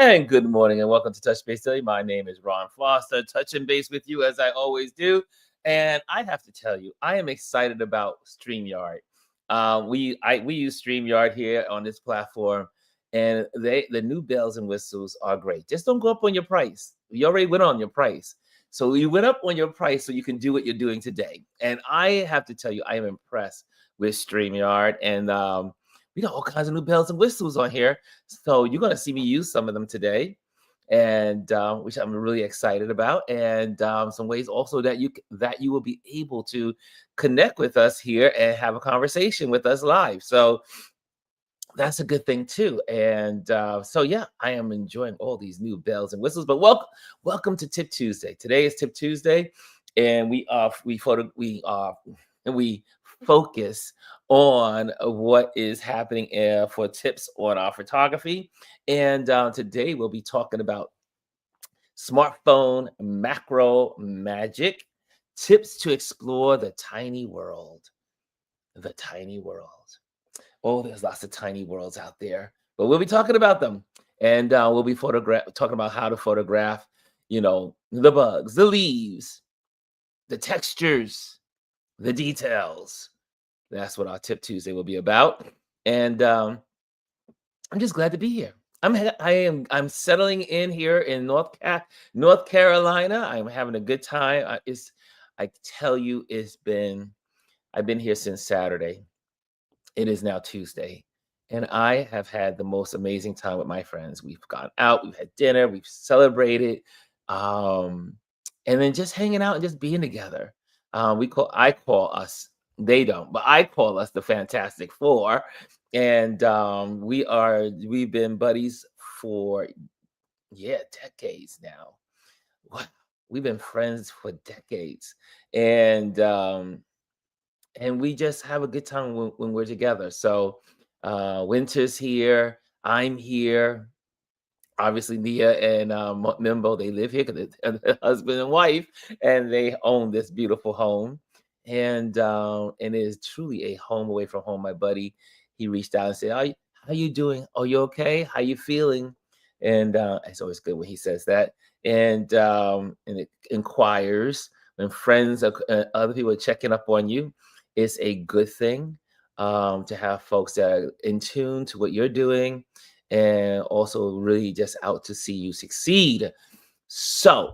And good morning and welcome to Touch Base Daily. My name is Ron Foster, touching base with you as I always do. And I have to tell you, I am excited about StreamYard. We use StreamYard here on this platform, and the new bells and whistles are great. Just don't go up on your price. You already went on your price. So you went up on your price so you can do what you're doing today. And I have to tell you, I am impressed with StreamYard. And we got all kinds of new bells and whistles on here. So you're going to see me use some of them today, and which I'm really excited about, and some ways also that you will be able to connect with us here and have a conversation with us live. So that's a good thing too. And so yeah, I am enjoying all these new bells and whistles. But welcome to Tip Tuesday. Today is Tip Tuesday, and we focus on what is happening for tips on our photography. And today we'll be talking about smartphone macro magic, tips to explore the tiny world. The tiny world. Oh, there's lots of tiny worlds out there, but we'll be talking about them, and we'll be talking about how to photograph, the bugs, the leaves, the textures, the details. That's what our Tip Tuesday will be about, and I'm just glad to be here. I'm settling in here in North Carolina. I'm having a good time. I tell you, I've been here since Saturday. It is now Tuesday, and I have had the most amazing time with my friends. We've gone out, we've had dinner, we've celebrated, um, and then just hanging out and just being together. I call us, they don't, but I call us the Fantastic Four, and we've been buddies for decades now. Wow, we've been friends for decades, and we just have a good time when we're together. So Winter's here, I'm here. Obviously, Nia and Mimbo, they live here because they're husband and wife, and they own this beautiful home. And it is truly a home away from home. My buddy, he reached out and said, how you doing? Oh, you okay? How you feeling? And it's always good when he says that. And it inquires when friends, other people are checking up on you. It's a good thing to have folks that are in tune to what you're doing, and also really just out to see you succeed. So,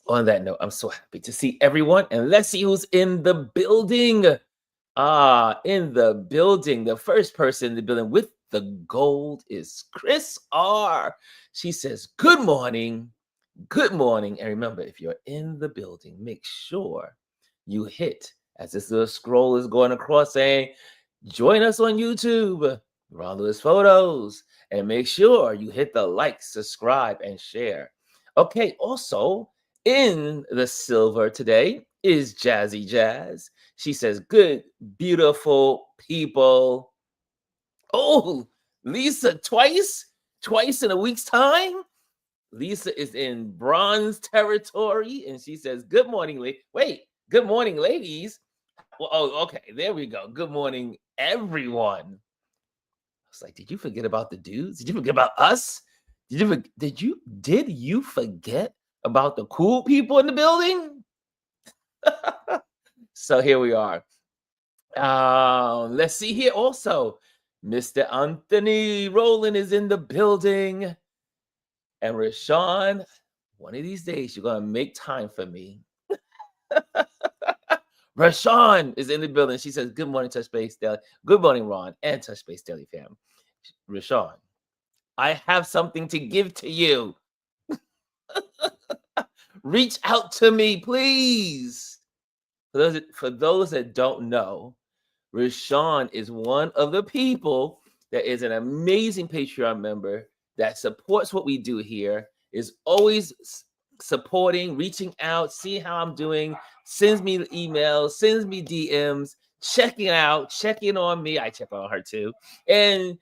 on that note, I'm so happy to see everyone, and let's see who's in the building. In the building, the first person in the building with the gold is Chris R. She says, "Good morning, good morning." And remember, if you're in the building, make sure you hit, as this little scroll is going across, saying, "Join us on YouTube, Ron Lewis Photos," and make sure you hit the like, subscribe, and share. Okay, also in the silver today is Jazzy Jazz. She says, "Good, beautiful people." Oh, Lisa, twice in a week's time. Lisa is in bronze territory, and she says, "Good morning, good morning, ladies." Well, oh, okay, there we go. Good morning, everyone. I was like, did you forget about the dudes? Did you forget about us? Did you forget about the cool people in the building? So here we are. Let's see here also. Mr. Anthony Rowland is in the building. And Rashawn, one of these days, you're going to make time for me. Rashawn is in the building. She says, "Good morning, Touch Base Daily." Good morning, Ron and Touch Base Daily fam. Rashawn, I have something to give to you. Reach out to me, please. For those that don't know, Rashawn is one of the people that is an amazing Patreon member that supports what we do here, is always supporting, reaching out, seeing how I'm doing, sends me emails, sends me DMs, checking on me. I check on her too. And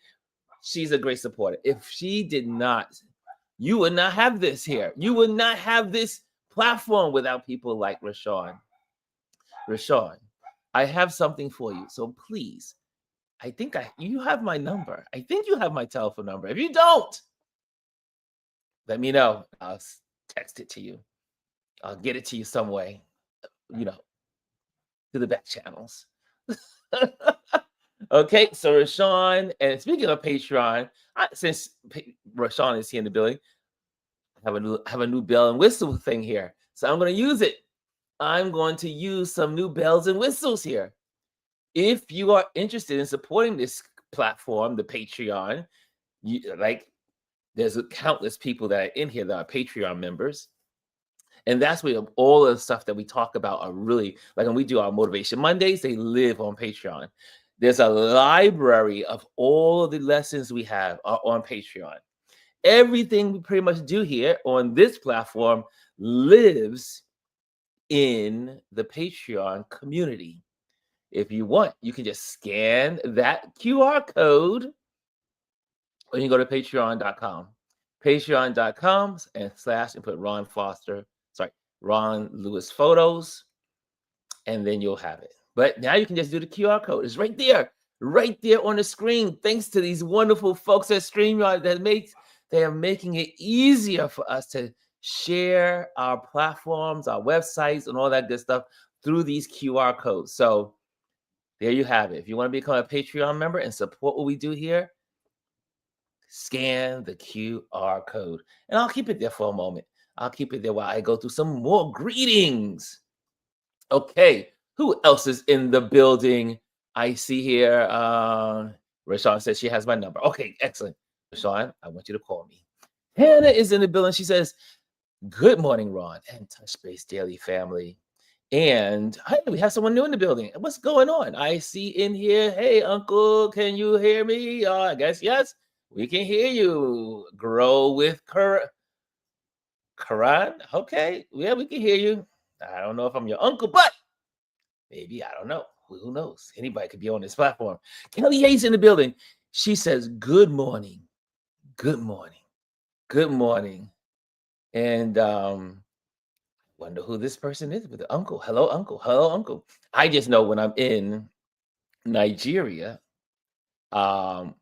she's a great supporter. If she did not, you would not have this here. You would not have this platform without people like Rashawn. Rashawn, I have something for you. So please, you have my number. I think you have my telephone number. If you don't, Let me know. I'll text it to you. I'll get it to you some way, you know, to the back channels. Okay, so Rashawn, and speaking of Patreon, since Rashawn is here in the building, I have a new bell and whistle thing here, so I'm going to use it. I'm going to use some new bells and whistles here. If you are interested in supporting this platform, the Patreon, like there's countless people that are in here that are Patreon members. And that's where all of the stuff that we talk about are really like when we do our Motivation Mondays, they live on Patreon. There's a library of all of the lessons we have are on Patreon. Everything we pretty much do here on this platform lives in the Patreon community. If you want, you can just scan that QR code or you can go to patreon.com. Patreon.com and put Ron Lewis Photos, and then you'll have it. But now you can just do the QR code. It's right there on the screen. Thanks to these wonderful folks at StreamYard they are making it easier for us to share our platforms, our websites, and all that good stuff through these QR codes. So there you have it. If you want to become a Patreon member and support what we do here, scan the QR code. And I'll keep it there for a moment. I'll keep it there while I go through some more greetings. Okay, who else is in the building? I see here, Rashawn says she has my number. Okay, excellent. Rashawn, I want you to call me. Hannah is in the building. She says, good morning, Ron and Touch Base Daily family. And hey, we have someone new in the building. What's going on? I see in here, hey, Uncle, can you hear me? I guess yes, we can hear you. Grow with Karan. Okay, yeah, we can hear you. I don't know if I'm your uncle, but maybe, I don't know. Who knows? Anybody could be on this platform. Kelly Hayes in the building. She says, good morning. Good morning. Good morning. And wonder who this person is with the uncle. Hello, uncle. Hello, uncle. I just know when I'm in Nigeria, well,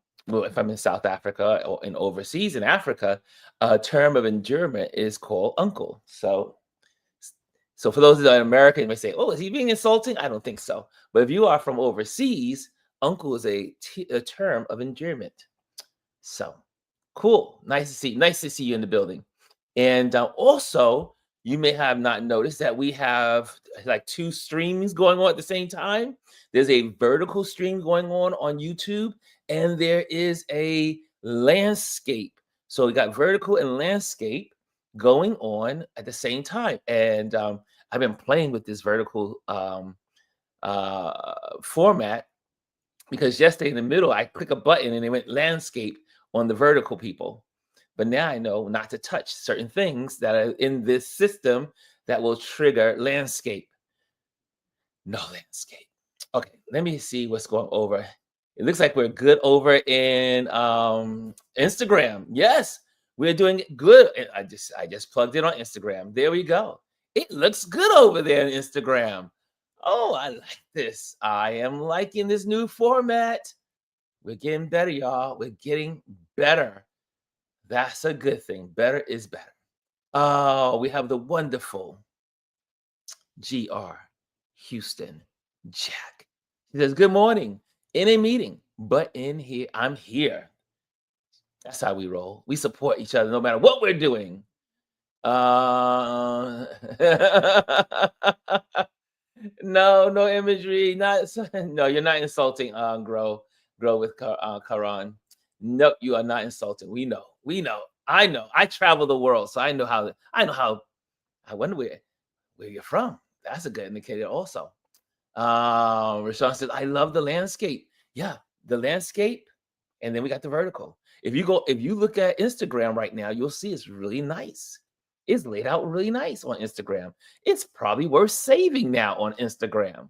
if I'm in South Africa or in overseas in Africa, a term of endearment is called uncle. So for those that are American, you may say, "Oh, is he being insulting?" I don't think so. But if you are from overseas, uncle is a term of endearment. So cool. Nice to see you in the building. And also, you may have not noticed that we have like two streams going on at the same time. There's a vertical stream going on YouTube, and there is a landscape. So we got vertical and landscape going on at the same time. And I've been playing with this vertical format because yesterday in the middle, I click a button and it went landscape on the vertical people. But now I know not to touch certain things that are in this system that will trigger landscape. No landscape. Okay, let me see what's going over. It looks like we're good over in Instagram. Yes, we're doing good. I just plugged it on Instagram. There we go. It looks good over there on Instagram. Oh, I like this. I am liking this new format. We're getting better, y'all. We're getting better. That's a good thing. Better is better. Oh, we have the wonderful GR Houston Jack. He says, good morning. In a meeting, but in here, I'm here. That's how we roll. We support each other no matter what we're doing. No imagery. Not no, you're not insulting. Grow with Karan. No, you are not insulting. We know. I know. I travel the world, so I know how. I wonder where you're from. That's a good indicator, also. Rashawn says, I love the landscape. Yeah, the landscape, and then we got the vertical. If you look at Instagram right now, you'll see it's really nice. It's laid out really nice on Instagram. It's probably worth saving now on Instagram.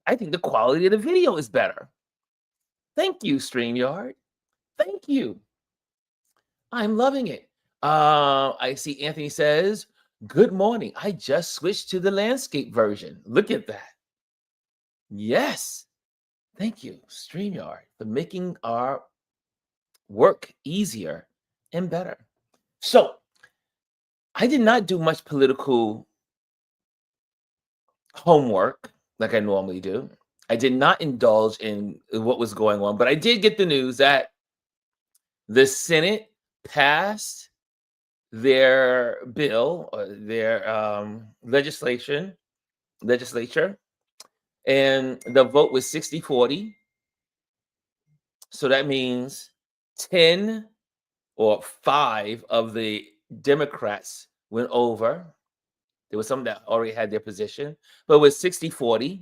I think the quality of the video is better. Thank you, StreamYard. Thank you. I'm loving it. I see Anthony says, good morning. I just switched to the landscape version. Look at that. Yes. Thank you, StreamYard, for making our work easier and better. So I did not do much political homework like I normally do. I did not indulge in what was going on, but I did get the news that the Senate passed their bill or their legislature, and the vote was 60-40. So that means 10 or 5 of the Democrats went over. There was some that already had their position, but it was 60-40.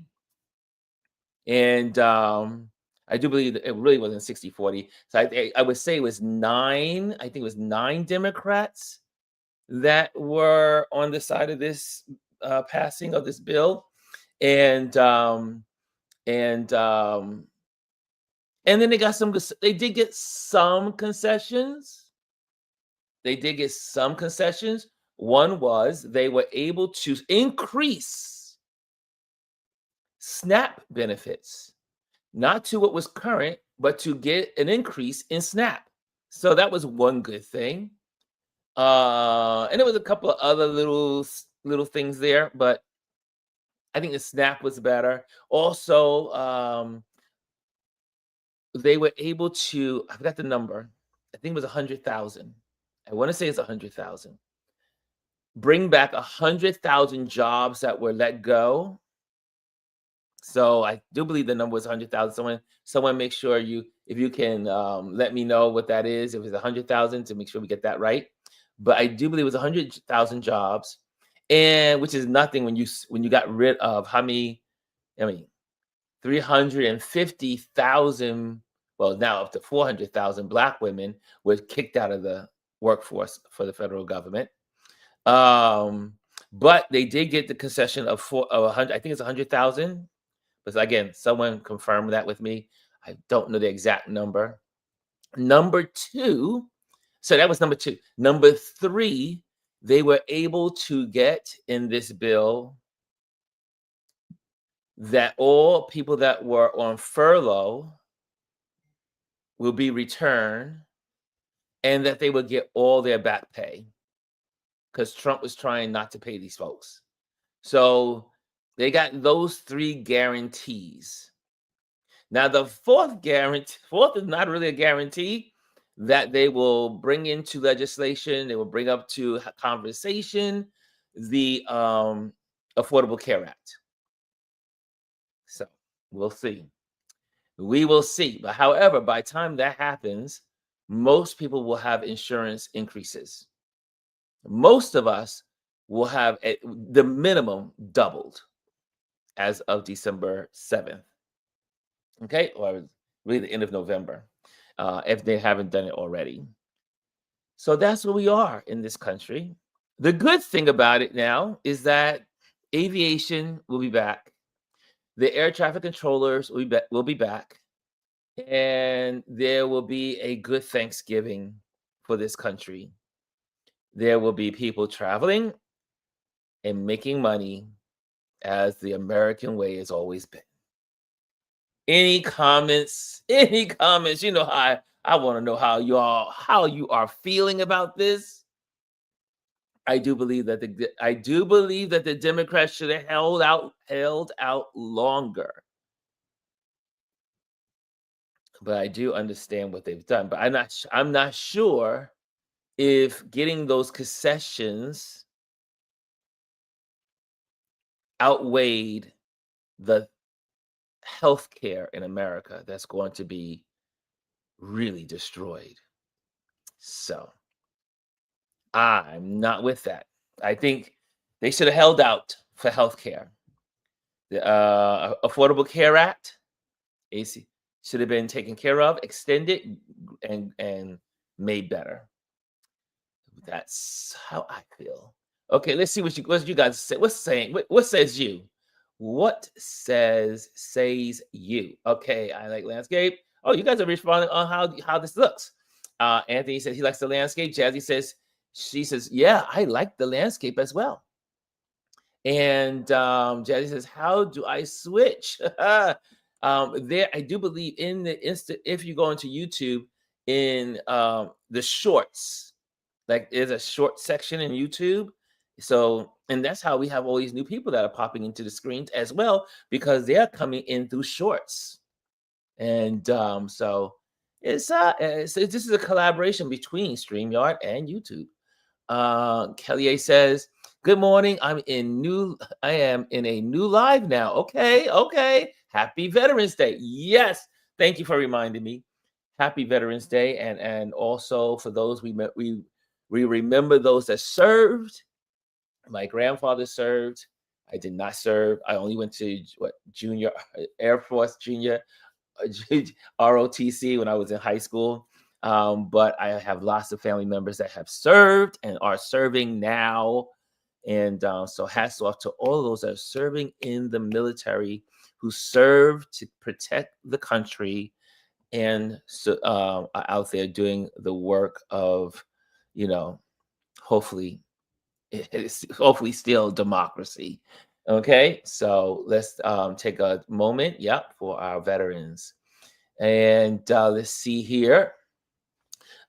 And I do believe that it really wasn't 60-40. So I would say it was 9, I think it was 9 Democrats that were on the side of this passing of this bill. And and um, and then they did get some concessions. They did get some concessions. One was they were able to increase SNAP benefits, not to what was current, but to get an increase in SNAP. So that was one good thing. And there was a couple of other little things there, but I think the SNAP was better. Also, they were able to, I forgot the number. I think it was 100,000. I want to say it's 100,000. Bring back 100,000 jobs that were let go. So I do believe the number was 100,000. Someone make sure if you can let me know what that is. If it's 100,000, to make sure we get that right. But I do believe it was 100,000 jobs, and which is nothing when you got rid of how many? I mean, 350,000. Well, now up to 400,000 Black women were kicked out of the workforce for the federal government. But they did get the concession of 100. I think it's 100,000. But again, someone confirmed that with me. I don't know the exact number. Number 2, so that was number 2. Number 3, they were able to get in this bill that all people that were on furlough will be returned and that they would get all their back pay because Trump was trying not to pay these folks. So they got those 3 guarantees. Now, the fourth is not really a guarantee that they will bring into legislation. They will bring up to conversation the Affordable Care Act. So we'll see. We will see. But however, by the time that happens, most people will have insurance increases. Most of us will have the minimum doubled as of December 7th. Okay, or really the end of November, if they haven't done it already. So that's where we are in this country. The good thing about it now is that aviation will be back. The air traffic controllers will be back. And there will be a good Thanksgiving for this country. There will be people traveling and making money as the American way has always been. Any comments? Any comments? You know how I want to know how you are feeling about this. I do believe that the Democrats should have held out longer. But I do understand what they've done. But I'm not sure if getting those concessions outweighed the health care in America that's going to be really destroyed. So I'm not with that. I think they should have held out for health care. The Affordable Care Act, AC, should have been taken care of, extended, and made better. That's how I feel. Okay, let's see what you guys say. What says you? What says you? Okay, I like landscape. Oh, you guys are responding on how this looks. Anthony says he likes the landscape. She says, yeah, I like the landscape as well. And Jazzy says, how do I switch? There, I do believe in the instant, if you go into YouTube in the shorts, Like, there's a short section in YouTube. So, and that's how we have all these new people that are popping into the screens as well, because they're coming in through shorts. And so this is a collaboration between StreamYard and YouTube. Kelly says, "Good morning. I am in a new live now. Okay, okay. Happy Veterans Day. Yes, thank you for reminding me. Happy Veterans Day, and also for those we remember those that served. My grandfather served. I did not serve. I only went to junior Air Force junior ROTC when I was in high school. But I have lots of family members that have served and are serving now. And so hats off to all of those that are serving in the military, who serve to protect the country, and so are out there doing the work of, you know, hopefully, hopefully still democracy. Okay, so let's take a moment, for our veterans. And let's see here.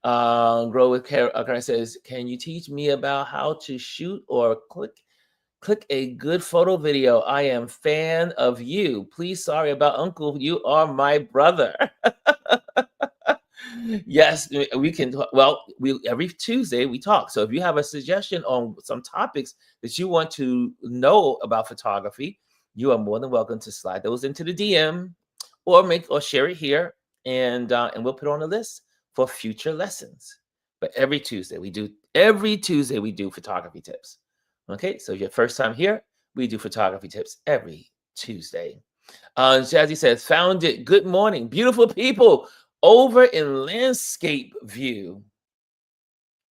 Grow with Karen says, "Can you teach me about how to shoot or click a good photo video? I am fan of you. Please, sorry about Uncle. You are my brother." Yes, we can. Well, we every Tuesday we talk. So if you have a suggestion on some topics that you want to know about photography, you are more than welcome to slide those into the DM, or share it here, and we'll put it on the list for future lessons. But every Tuesday we do photography tips. Okay, so if your first time here, we do photography tips every Tuesday. Jazzy says, "Found it. Good morning, beautiful people over in landscape view."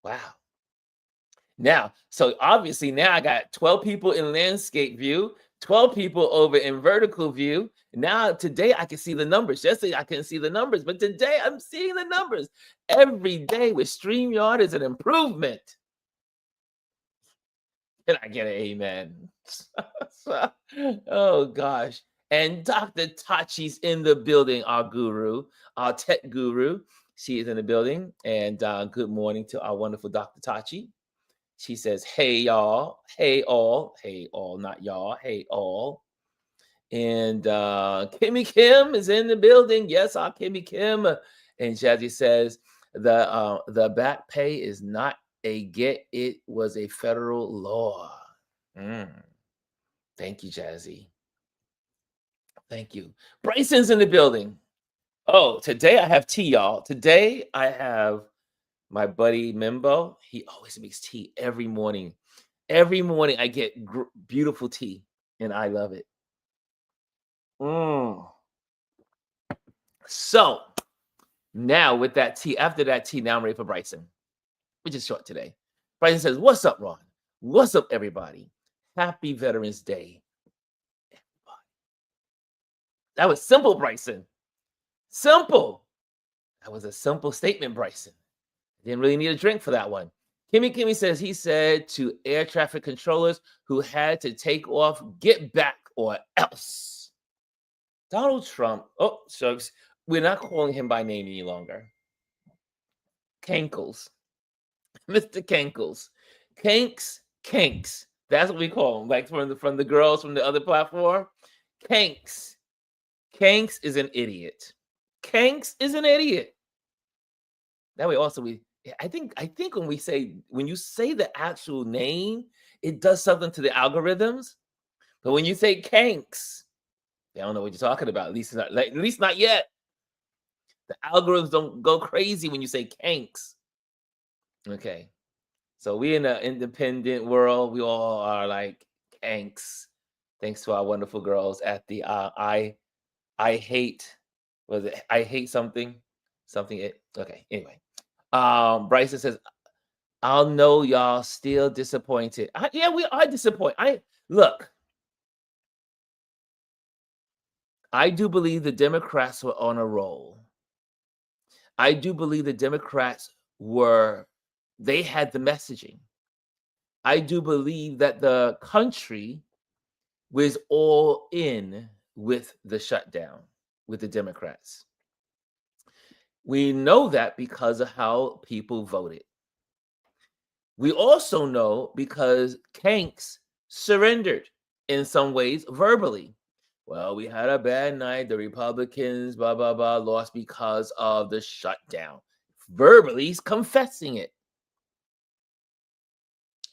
Wow. Now, so obviously now I got 12 people in landscape view, 12 people over in vertical view. Now today I can see the numbers. Yesterday I couldn't see the numbers, but today I'm seeing the numbers. Every day with StreamYard is an improvement. Can I get an amen? Oh gosh. And Dr. Tachi's in the building, our guru, our tech guru. She is in the building. And good morning to our wonderful Dr. Tachi. She says, "Hey y'all, hey all, not y'all, hey all." And Kimmy Kim is in the building. Yes, our Kimmy Kim. And Jazzy says, the back pay is not a get, it was a federal law. Mm. Thank you, Jazzy. Thank you. Bryson's in the building. Oh, today I have tea, y'all. Today I have my buddy Mimbo. He always makes tea every morning. Every morning I get beautiful tea, and I love it. Mm. So now with that tea, after that tea, now I'm ready for Bryson, which is short today. Bryson says, "What's up, Ron? What's up, everybody? Happy Veterans Day." That was simple, Bryson. Simple. That was a simple statement, Bryson. Didn't really need a drink for that one. Kimmy says he said to air traffic controllers who had to take off, "Get back or else." Donald Trump, oh, shucks, we're not calling him by name any longer. Cankles. Mr. Cankles. Kanks. That's what we call him. Like from the girls from the other platform. Kanks. Kanks is an idiot. Kanks is an idiot. That way also I think when you say the actual name, it does something to the algorithms. But when you say Kanks, they don't know what you're talking about. At least not yet. The algorithms don't go crazy when you say Kanks. Okay. So we in an independent world. We all are like Kanks. Thanks to our wonderful girls at the I hate, was it I hate something? Something it okay. Anyway. Bryson says, "I'll know y'all still disappointed." Yeah, we are disappointed. I do believe the Democrats were on a roll. I do believe the Democrats they had the messaging. I do believe that the country was all in with the shutdown with the Democrats. We know that because of how people voted. We also know because Kanks surrendered in some ways verbally. Well, we had a bad night. The Republicans, blah, blah, blah, lost because of the shutdown. Verbally, he's confessing it.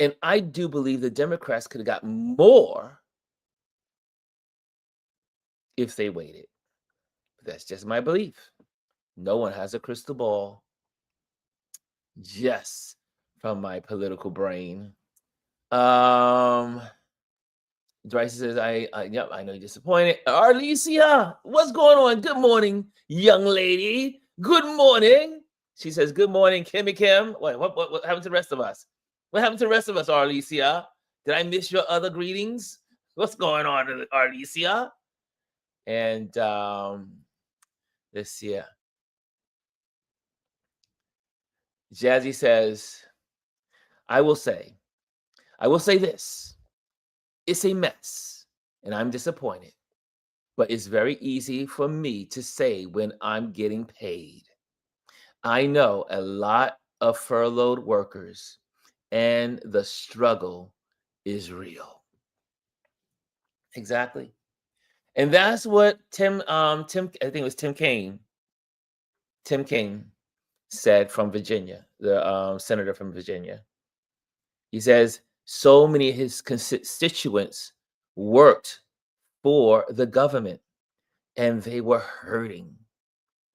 And I do believe the Democrats could have got more if they waited. That's just my belief. No one has a crystal ball. Just from my political brain. Bryce says, yep, I know you're disappointed. Arlesia, what's going on? Good morning, young lady. Good morning. She says, good morning, Kimmy Kim. Wait, what happened to the rest of us? What happened to the rest of us, Arlesia? Did I miss your other greetings? What's going on, Arlesia? And let's see. Jazzy says, I will say this. It's a mess, and I'm disappointed. But it's very easy for me to say when I'm getting paid. I know a lot of furloughed workers, and the struggle is real. Exactly. And that's what I think it was Tim Kaine said from Virginia, the senator from Virginia. He says, so many of his constituents worked for the government and they were hurting.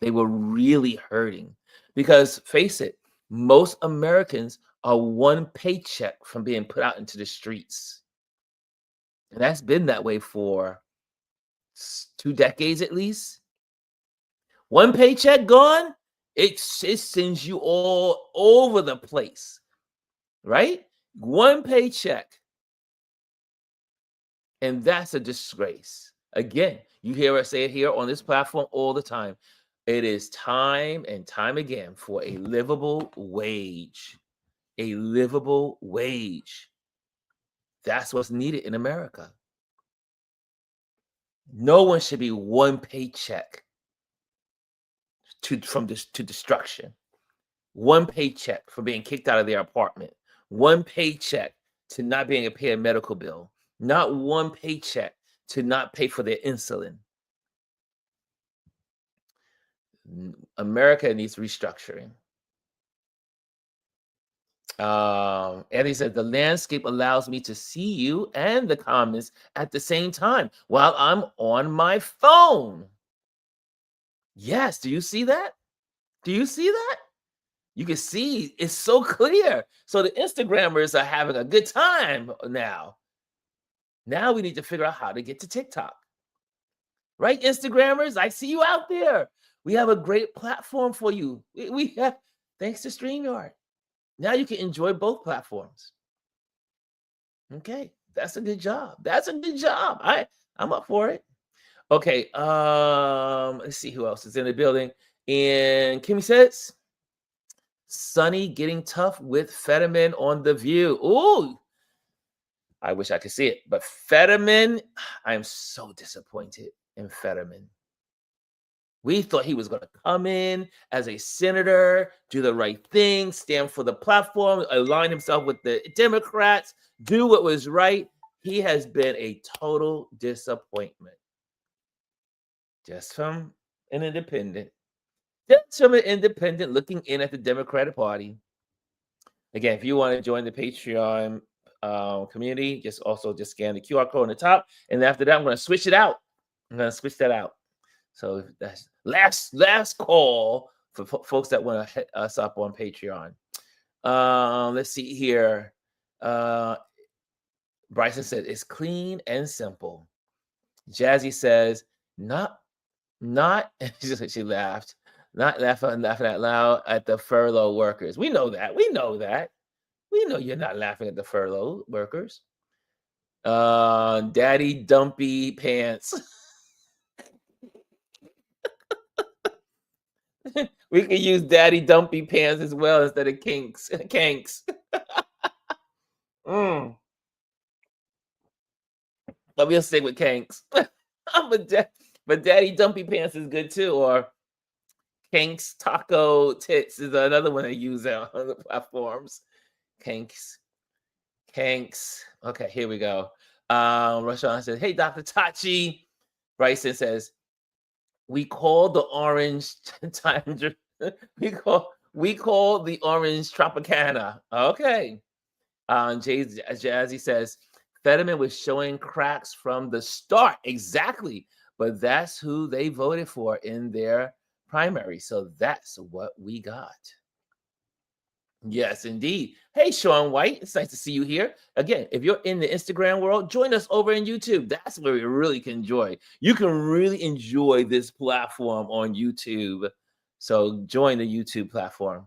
They were really hurting because, face it, most Americans are one paycheck from being put out into the streets. And that's been that way for 2 decades at least. One paycheck gone, it sends you all over the place, right? One paycheck. And that's a disgrace. Again, you hear us say it here on this platform all the time. It is time and time again for a livable wage. A livable wage. That's what's needed in America. No one should be one paycheck to destruction. One paycheck for being kicked out of their apartment. One paycheck to not being able to pay a medical bill. Not one paycheck to not pay for their insulin. America needs restructuring. Eddie said, the landscape allows me to see you and the comments at the same time while I'm on my phone. Yes, do you see that? Do you see that? You can see it's so clear. So the Instagrammers are having a good time now. Now we need to figure out how to get to TikTok. Right, Instagrammers? I see you out there. We have a great platform for you. We have, thanks to StreamYard. Now you can enjoy both platforms. Okay, that's a good job. That's a good job. I'm up for it. Okay, let's see who else is in the building. And Kimmy says, Sunny getting tough with Fetterman on The View. Ooh, I wish I could see it. But Fetterman, I am so disappointed in Fetterman. We thought he was going to come in as a senator, do the right thing, stand for the platform, align himself with the Democrats, do what was right. He has been a total disappointment. Just from an independent. Just from an independent looking in at the Democratic Party. Again, if you want to join the Patreon community, just scan the QR code on the top. And after that, I'm going to switch it out. I'm going to switch that out. So that's last call for folks that want to hit us up on Patreon. Let's see here. Bryson said it's clean and simple. Jazzy says not. She laughed. Not laughing out loud at the furlough workers. We know that. We know you're not laughing at the furlough workers. Daddy dumpy pants. We can use daddy dumpy pants as well instead of kinks. But we'll stick with kinks. But daddy dumpy pants is good too. Or kinks taco tits is another one I use on the platforms. Kanks. Kanks. Okay, here we go. Rashawn says, "Hey, Dr. Tachi." Bryson says, "We call the orange tundra. we call the orange Tropicana." Okay. Jazzy says, "Fetterman was showing cracks from the start." Exactly. But that's who they voted for in their primary. So that's what we got. Yes, indeed. Hey, Sean White, it's nice to see you here. Again, if you're in the Instagram world, join us over in YouTube. That's where we really can enjoy. You can really enjoy this platform on YouTube. So join the YouTube platform.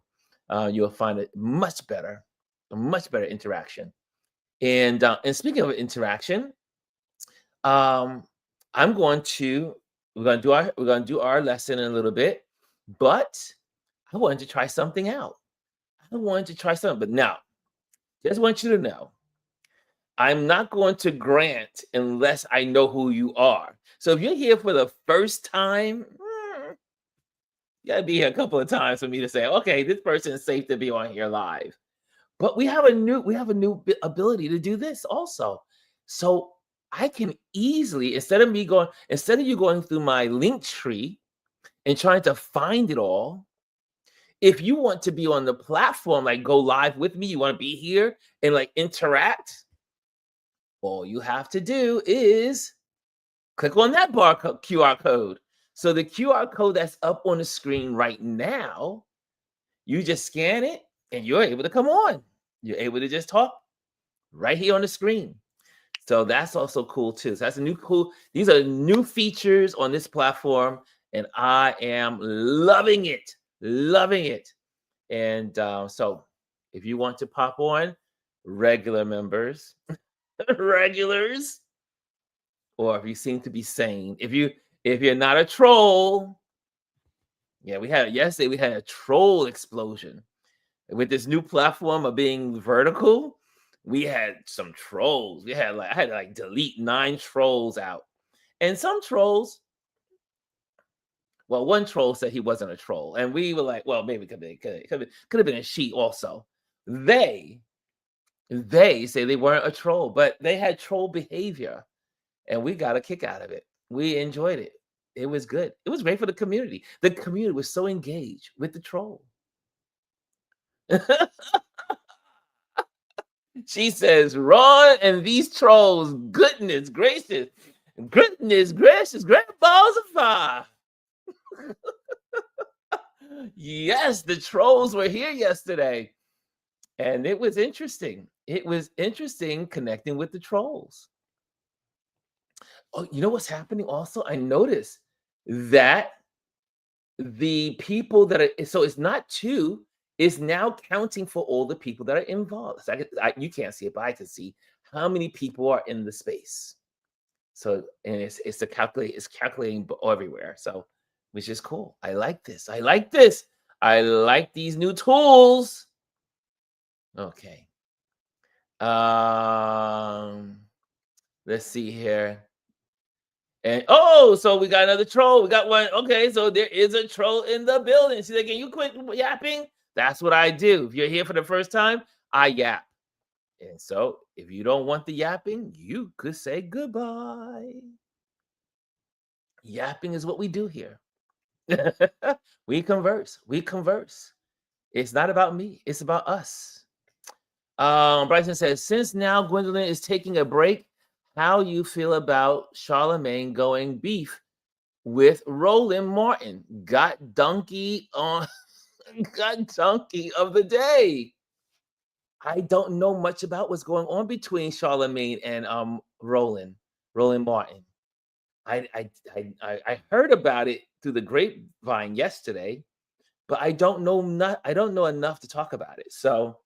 You'll find it a much better interaction. And speaking of interaction, um, I'm going to we're gonna do our lesson in a little bit, but I wanted to try something out. I wanted to try something, but now, just want you to know, I'm not going to grant unless I know who you are. So if you're here for the first time, you gotta be here a couple of times for me to say, okay, this person is safe to be on here live. But we have a new ability to do this also. So I can easily, instead of you going through my link tree and trying to find it all, if you want to be on the platform, like go live with me, you want to be here and like interact, all you have to do is click on that QR code. So the QR code that's up on the screen right now, you just scan it and you're able to come on. You're able to just talk right here on the screen. So that's also cool too. So these are new features on this platform, and I am loving it. Loving it. And so if you want to pop on, regular members, regulars, or if you seem to be sane, if you're not a troll, yeah, yesterday we had a troll explosion. With this new platform of being vertical, we had some trolls. I had to like delete 9 trolls out. And some trolls, well, one troll said he wasn't a troll. And we were like, well, maybe could have been a she also. They say they weren't a troll, but they had troll behavior. And we got a kick out of it. We enjoyed it. It was good. It was great for the community. The community was so engaged with the troll. She says, "Ron and these trolls, goodness gracious, great balls of fire." Yes, the trolls were here yesterday, and it was interesting. It was interesting connecting with the trolls. Oh, you know what's happening also? I noticed that the people that are so it's not 2, it's now counting for all the people that are involved. So you can't see it, but I can see how many people are in the space. So and it's calculating everywhere. So which is cool. I like this. I like this. I like these new tools. Okay. Let's see here. And so we got another troll. We got one. Okay, so there is a troll in the building. She's like, "Can you quit yapping?" That's what I do. If you're here for the first time, I yap. And so if you don't want the yapping, you could say goodbye. Yapping is what we do here. We converse. We converse. It's not about me. It's about us. Bryson says, "Since now Gwendolyn is taking a break, how you feel about Charlemagne going beef with Roland Martin? Got donkey of the day." I don't know much about what's going on between Charlemagne and Roland Martin. I heard about it through the grapevine yesterday, but I don't know enough to talk about it. So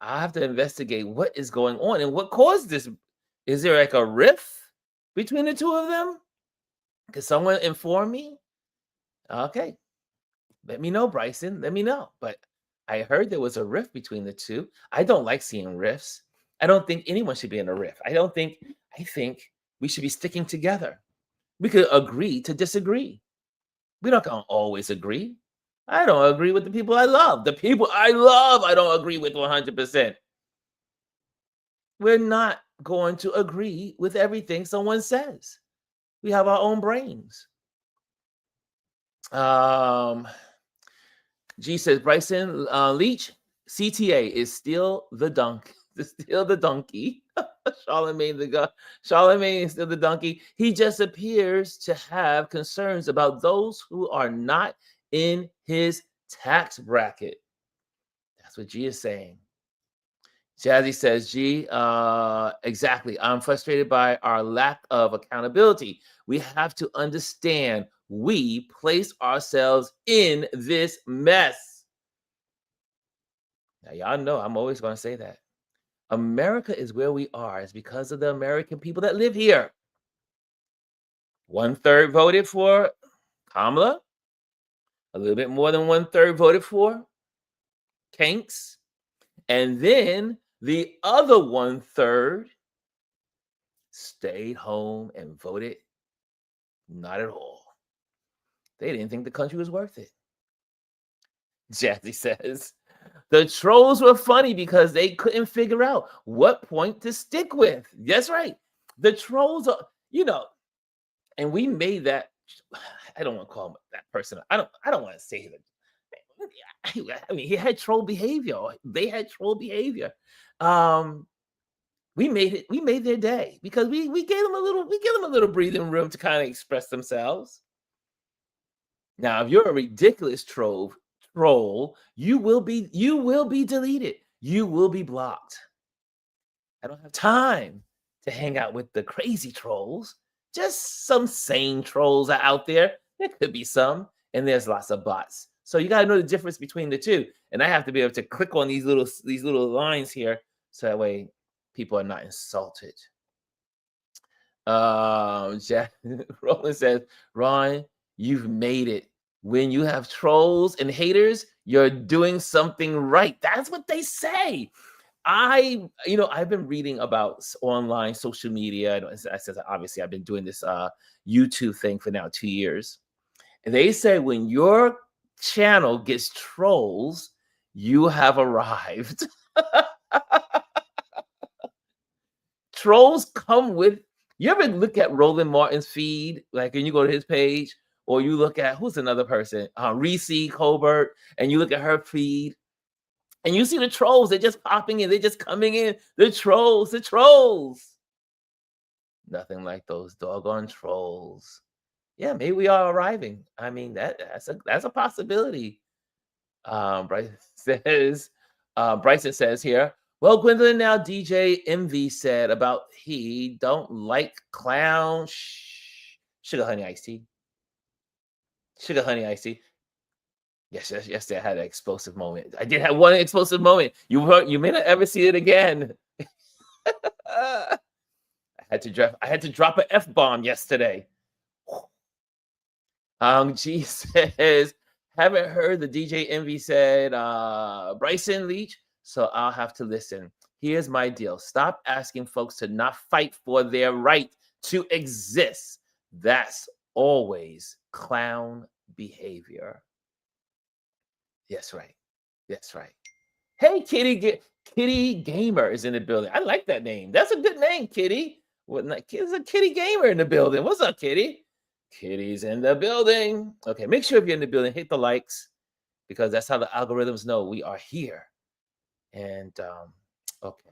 I have to investigate what is going on and what caused this. Is there like a rift between the two of them? Could someone inform me? Okay. Let me know, Bryson. Let me know. But I heard there was a rift between the two. I don't like seeing rifts. I don't think anyone should be in a rift. I think we should be sticking together. We could agree to disagree. We don't gonna always agree. I don't agree with the people I love. The people I love, I don't agree with 100%. we're not going to agree with everything someone says. We have our own brains. Um, G says Bryson Leach, CTA is still the dunk, still the donkey. Charlemagne is still the donkey. He just appears to have concerns about those who are not in his tax bracket. That's what G is saying. Jazzy says, G, exactly. I'm frustrated by our lack of accountability. We have to understand we place ourselves in this mess. Now, y'all know I'm always going to say that. America is where we are. It's because of the American people that live here. 1/3 voted for Kamala. A little bit more than 1/3 voted for Kanks. And then the other 1/3 stayed home and voted not at all. They didn't think the country was worth it. Jazzy says, the trolls were funny because they couldn't figure out what point to stick with. That's right. The trolls are, and we made that. I don't want to call him that person. I don't want to say that. I mean, he had troll behavior. They had troll behavior. We made it. We made their day because we gave them a little breathing room to kind of express themselves. Now, if you're a ridiculous troll, you will be deleted. You will be blocked. I don't have time to hang out with the crazy trolls. Just some sane trolls are out there. There could be some, and there's lots of bots. So you got to know the difference between the two. And I have to be able to click on these little lines here, so that way people are not insulted. Roland says, Ron, you've made it. When you have trolls and haters, you're doing something right. That's what they say. I've been reading about online social media. I said, obviously, I've been doing this YouTube thing for now 2 years. And they say when your channel gets trolls, you have arrived. Trolls come with. You ever look at Roland Martin's feed, like, and you go to his page, or you look at who's another person, Reese Colbert, and you look at her feed, and you see the trolls. They're just popping in. They're just coming in. The trolls. Nothing like those doggone trolls. Yeah, maybe we are arriving. I mean, that's a possibility. Bryson says here, well, Gwendolyn, now DJ MV said about he don't like clown sugar honey iced tea. Sugar honey iced tea. Yes, I had an explosive moment. I did have one explosive moment. You may not ever see it again. I had to drop an F-bomb yesterday. G says, haven't heard the DJ Envy said Bryson Leach, so I'll have to listen. Here's my deal. Stop asking folks to not fight for their right to exist. That's always clown behavior. That's right. Hey, Kitty Gamer is in the building. I like that name. That's a good name, Kitty. There's a Kitty Gamer in the building. What's up, Kitty? Kitty's in the building. Okay, make sure if you're in the building, hit the likes, because that's how the algorithms know we are here. And okay.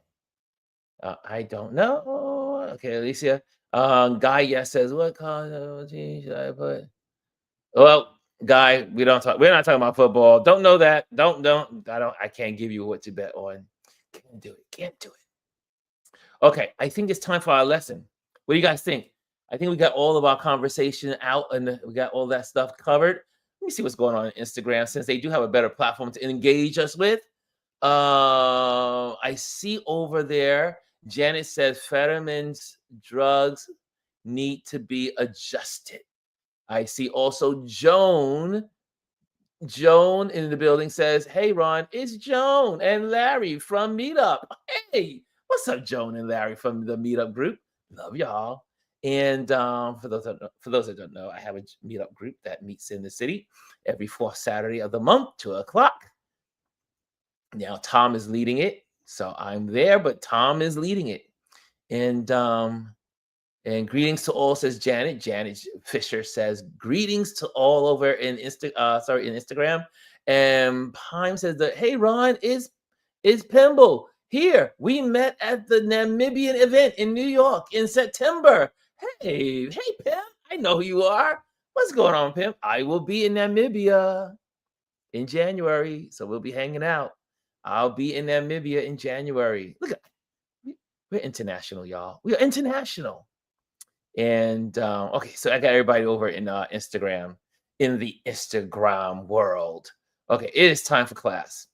I don't know. Okay, Alicia. Guy says, what kind should I put? Well, Guy, we're not talking about football. Don't know that. I can't give you what to bet on. Can't do it. Okay, I think it's time for our lesson. What do you guys think? I think we got all of our conversation out and we got all that stuff covered. Let me see what's going on Instagram, since they do have a better platform to engage us with. I see over there, Janet says Fetterman's drugs need to be adjusted. I see also Joan in the building says, hey, Ron, it's Joan and Larry from Meetup. Hey, what's up, Joan and Larry from the Meetup group? Love y'all. And for those that don't know, I have a Meetup group that meets in the city every fourth Saturday of the month, 2:00. Now, Tom is leading it. So I'm there, but Tom is leading it. And greetings to all, says Janet. Janet Fisher says greetings to all over in Instagram. And Pime says that, hey Ron, is Pimble here? We met at the Namibian event in New York in September. Hey Pim, I know who you are. What's going on, Pim? I will be in Namibia in January, so we'll be hanging out. I'll be in Namibia in January. Look at we're international, y'all. We are international. And okay, so I got everybody over in Instagram, in the Instagram world. Okay, it is time for class.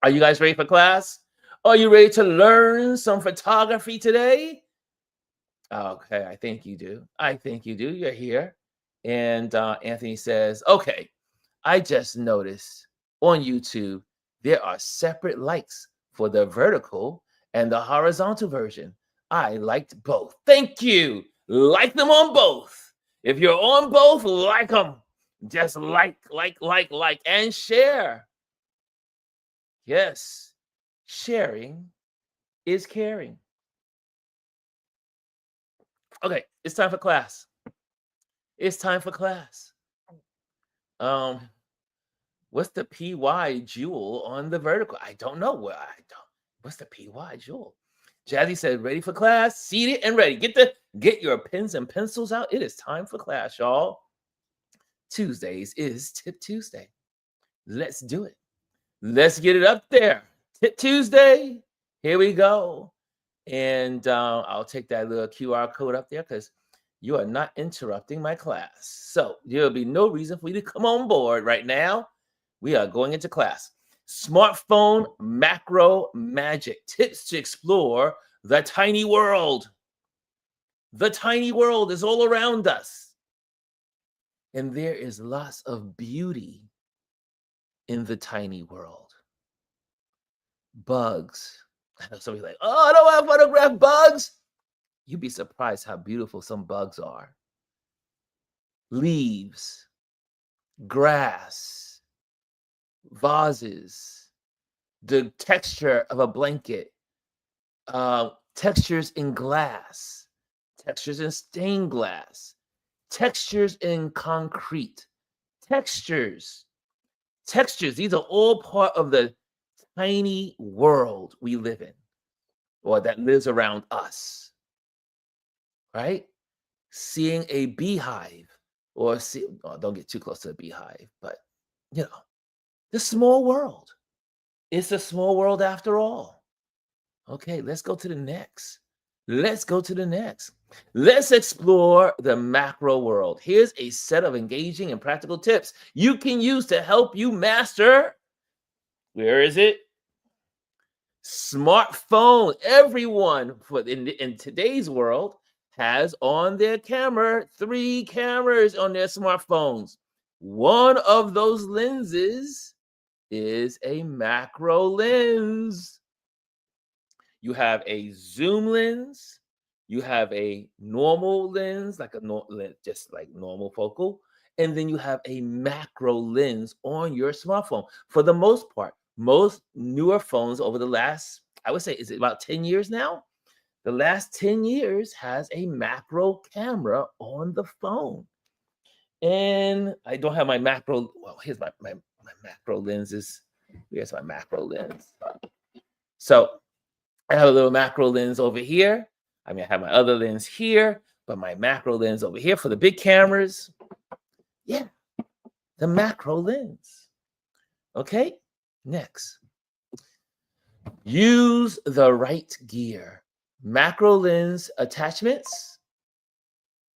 Are you guys ready for class? Are you ready to learn some photography today? Okay, I think you do. I think you do. You're here. And Anthony says, okay, I just noticed on YouTube there are separate likes for the vertical and the horizontal version. I liked both. Thank you. Like them on both. If you're on both, like them. Just like, and share. Yes, sharing is caring. Okay, it's time for class. It's time for class. What's the PY jewel on the vertical? I don't know. What's the PY jewel? Jazzy said, ready for class, seated and ready. Get your pens and pencils out. It is time for class, y'all. Tuesdays is Tip Tuesday. Let's do it. Let's get it up there. Tip Tuesday. Here we go. And I'll take that little QR code up there because you are not interrupting my class. So there'll be no reason for you to come on board right now. We are going into class. Smartphone macro magic. Tips to explore the tiny world. The tiny world is all around us. And there is lots of beauty in the tiny world. Bugs. I know somebody's like, oh, I don't want to photograph bugs. You'd be surprised how beautiful some bugs are. Leaves, grass, vases, the texture of a blanket, textures in glass, textures in stained glass, textures in concrete, textures. These are all part of the tiny world we live in, or that lives around us, right? Seeing a beehive, don't get too close to a beehive, but the small world. It's a small world after all. Okay, let's go to the next. Let's explore the macro world. Here's a set of engaging and practical tips you can use to help you master. Where is it? Smartphone. Everyone in today's world has on their camera 3 cameras on their smartphones. One of those lenses is a macro lens. You have a zoom lens, you have a normal lens, just like normal focal, and then you have a macro lens on your smartphone. For the most part, most newer phones over the last, I would say, is it about 10 years now? The last 10 years has a macro camera on the phone. And I don't have my macro. Well, here's my macro lenses. Here's my macro lens. So I have a little macro lens over here. I have my other lens here, but my macro lens over here for the big cameras. Yeah, the macro lens. Okay, next. Use the right gear. Macro lens attachments.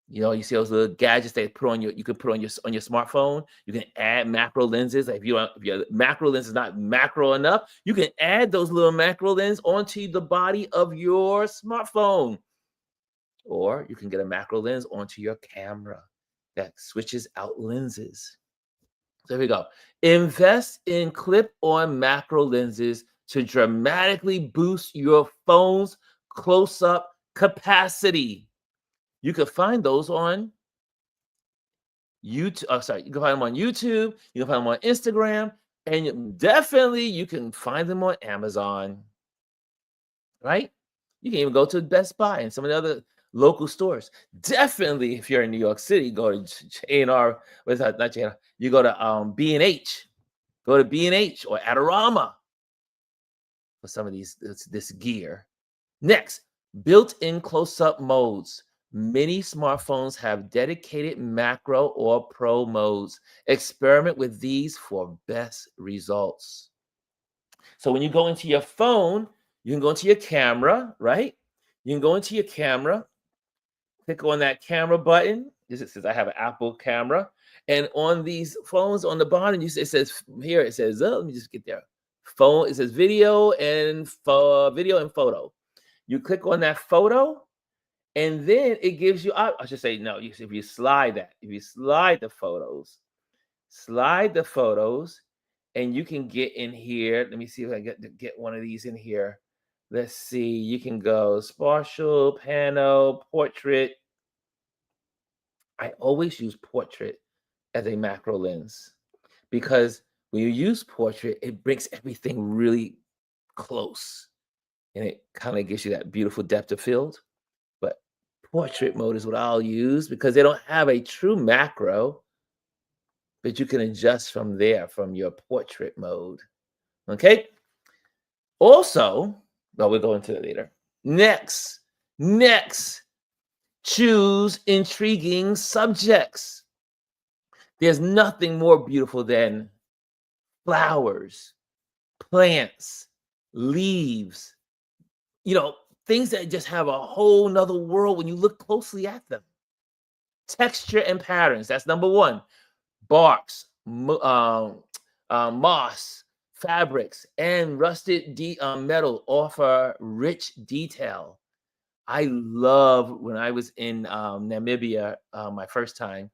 You see those little gadgets they put on you can put on your smartphone. You can add macro lenses. If your macro lens is not macro enough, you can add those little macro lenses onto the body of your smartphone. Or you can get a macro lens onto your camera that switches out lenses. So here we go. Invest in clip-on macro lenses to dramatically boost your phone's close-up capacity. You can find those on YouTube. You can find them on YouTube. You can find them on Instagram, and definitely you can find them on Amazon. right? You can even go to Best Buy and some of the other local stores. Definitely, if you're in New York City, go to A&R. What's that? Not J&R. You go to B&H. Go to B&H or Adorama for some of this gear. Next, built-in close-up modes. Many smartphones have dedicated macro or pro modes. Experiment with these for best results. So when you go into your phone, you can go into your camera, right? You can go into your camera, click on that camera button. This it says I have an Apple camera. And on these phones on the bottom, it says here, it says, let me just get there. Phone, it says video and photo. You click on that photo, and then it gives you, I should say, no, if you slide that, if you slide the photos, and you can get in here. Let me see if I get one of these in here. Let's see. You can go spatial, panel, portrait. I always use portrait as a macro lens because when you use portrait, it brings everything really close and it kind of gives you that beautiful depth of field. But portrait mode is what I'll use because they don't have a true macro, but you can adjust from there from your portrait mode. Okay. Also, well, we'll go into it later. Next, choose intriguing subjects. There's nothing more beautiful than flowers, plants, leaves, things that just have a whole nother world when you look closely at them. Texture and patterns, that's number one. Barks, moss, fabrics, and rusted metal offer rich detail. I love when I was in Namibia my first time.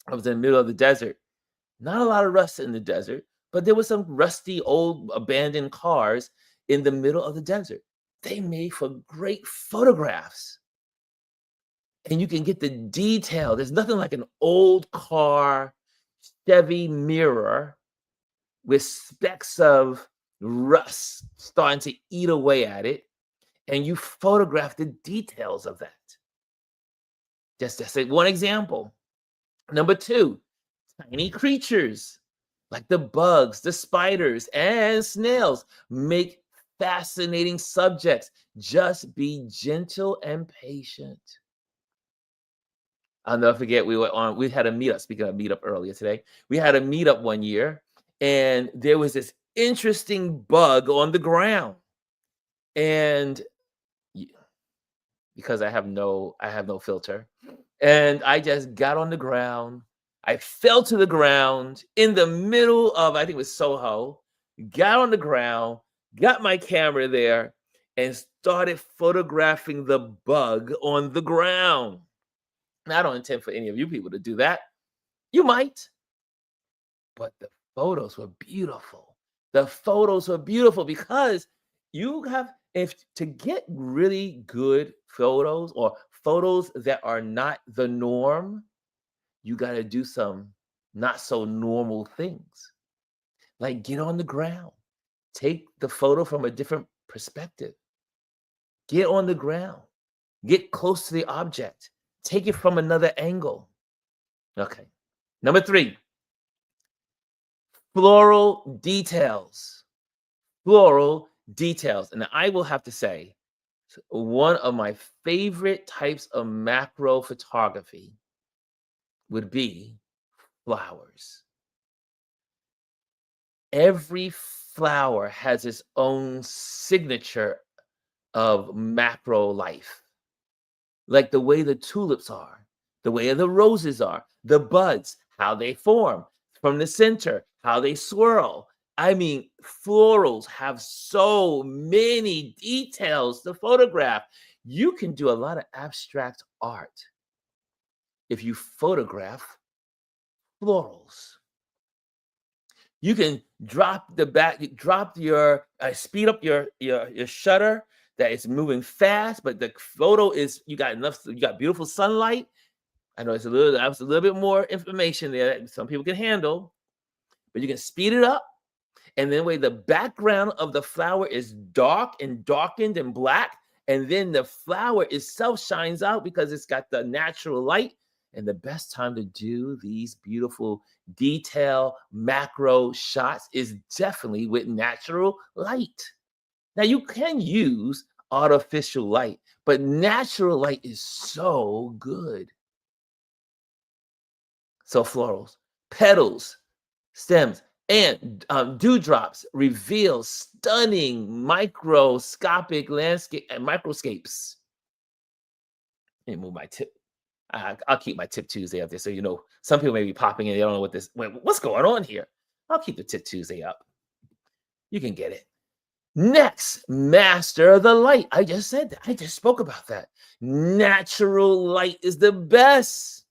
I was in the middle of the desert. Not a lot of rust in the desert, but there was some rusty old abandoned cars in the middle of the desert. They made for great photographs. And you can get the detail. There's nothing like an old car Chevy mirror with specks of rust starting to eat away at it, and you photograph the details of that. Just one example. Number two, tiny creatures like the bugs, the spiders, and snails make fascinating subjects. Just be gentle and patient. I'll never forget, we had a meetup, speaking of meetup earlier today, we had a meetup one year, and there was this interesting bug on the ground. And because I have no filter, and I just got on the ground. I fell to the ground in the middle of, I think it was Soho, got on the ground, got my camera there, and started photographing the bug on the ground. Now, I don't intend for any of you people to do that. You might, but the photos were beautiful. The photos were beautiful because you have, if to get really good photos or photos that are not the norm, you got to do some not so normal things. Like get on the ground, take the photo from a different perspective. Get on the ground, get close to the object, take it from another angle. Okay. Number three, floral details. Floral details. And I will have to say, one of my favorite types of macro photography would be flowers. Every flower has its own signature of macro life. Like the way the tulips are, the way the roses are, the buds, how they form from the center, how they swirl. I mean, florals have so many details to photograph. You can do a lot of abstract art if you photograph florals. You can speed up your shutter that is moving fast, but the photo is, you got beautiful sunlight. I know that was a little bit more information there that some people can handle, but you can speed it up And then way the background of the flower is dark and darkened and black, and then the flower itself shines out because it's got the natural light. And the best time to do these beautiful detail macro shots is definitely with natural light. Now you can use artificial light, but natural light is so good. So florals, petals, stems, and dewdrops reveal stunning microscopic landscape and microscapes. Let me move my tip. I'll keep my Tip Tuesday up there, so you know some people may be popping in. They don't know what's going on here. I'll keep the Tip Tuesday up. You can get it. Next, master the light. I just said that. I just spoke about that. Natural light is the best.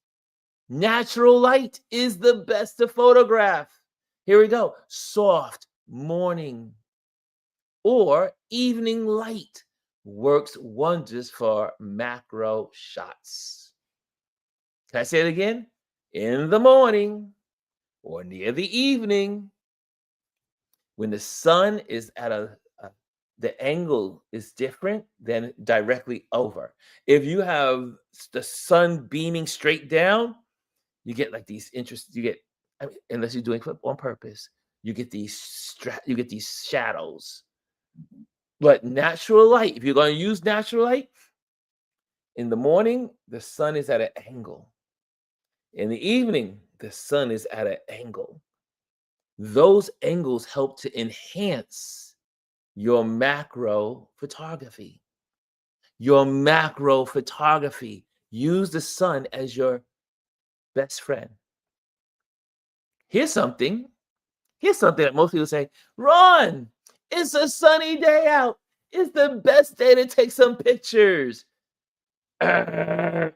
Natural light is the best to photograph. Here we go. Soft morning or evening light works wonders for macro shots. Can I say it again? In the morning or near the evening, when the sun is at the angle is different than directly over. If you have the sun beaming straight down, you get like these you get, I mean, unless you're doing it on purpose, you get these shadows. But natural light, if you're going to use natural light, in the morning, the sun is at an angle. In the evening, the sun is at an angle. Those angles help to enhance your macro photography. Your macro photography. Use the sun as your best friend. Here's something that most people say, Ron, it's a sunny day out. It's the best day to take some pictures. If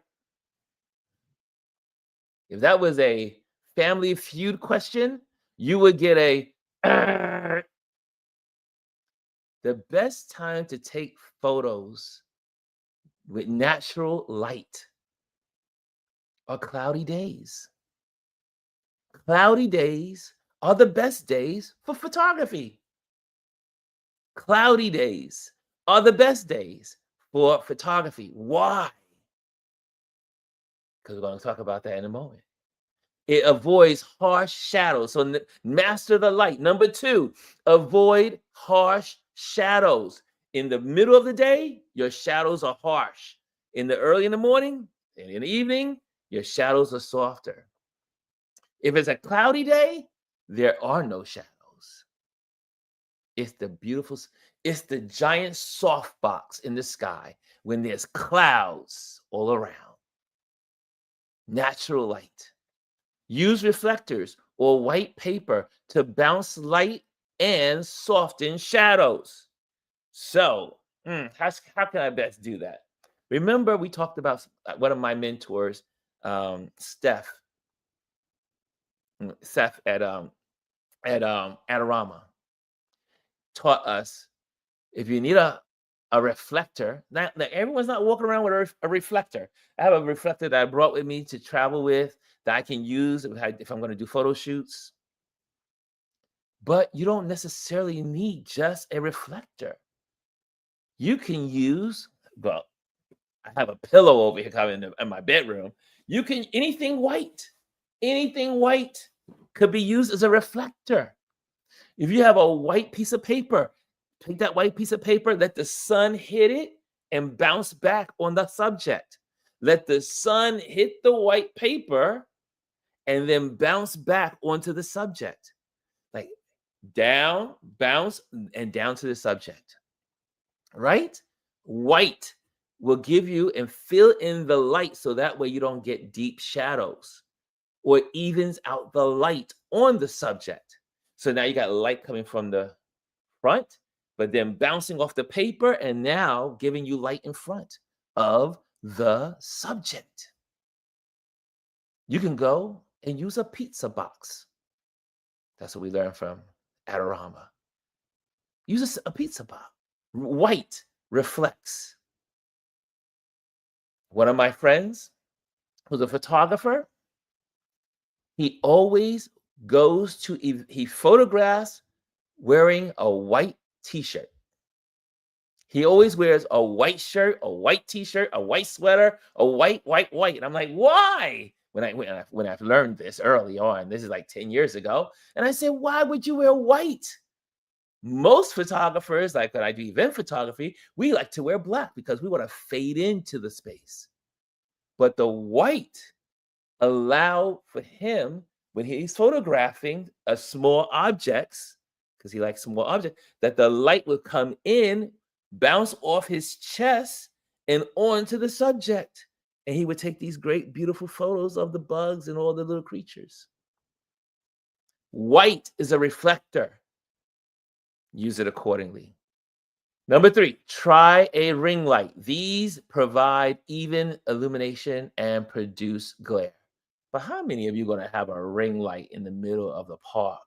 that was a Family Feud question, you would get a the best time to take photos with natural light are cloudy days. Cloudy days are the best days for photography. Cloudy days are the best days for photography. Why? Because we're going to talk about that in a moment. It avoids harsh shadows. So master the light. Number 2, avoid harsh shadows. In the middle of the day, your shadows are harsh. In the morning and in the evening, your shadows are softer. If it's a cloudy day, there are no shadows. It's the giant softbox in the sky when there's clouds all around. Natural light. Use reflectors or white paper to bounce light and soften shadows. So, how can I best do that? Remember, we talked about one of my mentors, Seth at Adorama, taught us if you need a reflector. Now everyone's not walking around with a reflector. I have a reflector that I brought with me to travel with that I can use if I'm going to do photo shoots. But you don't necessarily need just a reflector. You can use, well, I have a pillow over here coming in my bedroom. You can, anything white could be used as a reflector. If you have a white piece of paper, take that white piece of paper, let the sun hit it and bounce back on the subject. Let the sun hit the white paper and then bounce back onto the subject. Like down, bounce, and down to the subject. Right? White will give you and fill in the light so that way you don't get deep shadows, or it evens out the light on the subject. So now you got light coming from the front, but then bouncing off the paper and now giving you light in front of the subject. You can go and use a pizza box. That's what we learned from Adorama. Use a pizza box. White reflects. One of my friends who's a photographer, he always he photographs wearing a white t-shirt. He always wears a white shirt, a white t-shirt, a white sweater, a white. And I'm like, why? When I've learned this early on, this is like 10 years ago. And I said, why would you wear white? Most photographers, like when I do event photography, we like to wear black because we want to fade into the space. But the white allow for him when he's photographing a small objects, because he likes small objects, that the light will come in, bounce off his chest and onto the subject. And he would take these great, beautiful photos of the bugs and all the little creatures. White is a reflector. Use it accordingly. Number 3, try a ring light. These provide even illumination and produce glare. But how many of you are going to have a ring light in the middle of the park?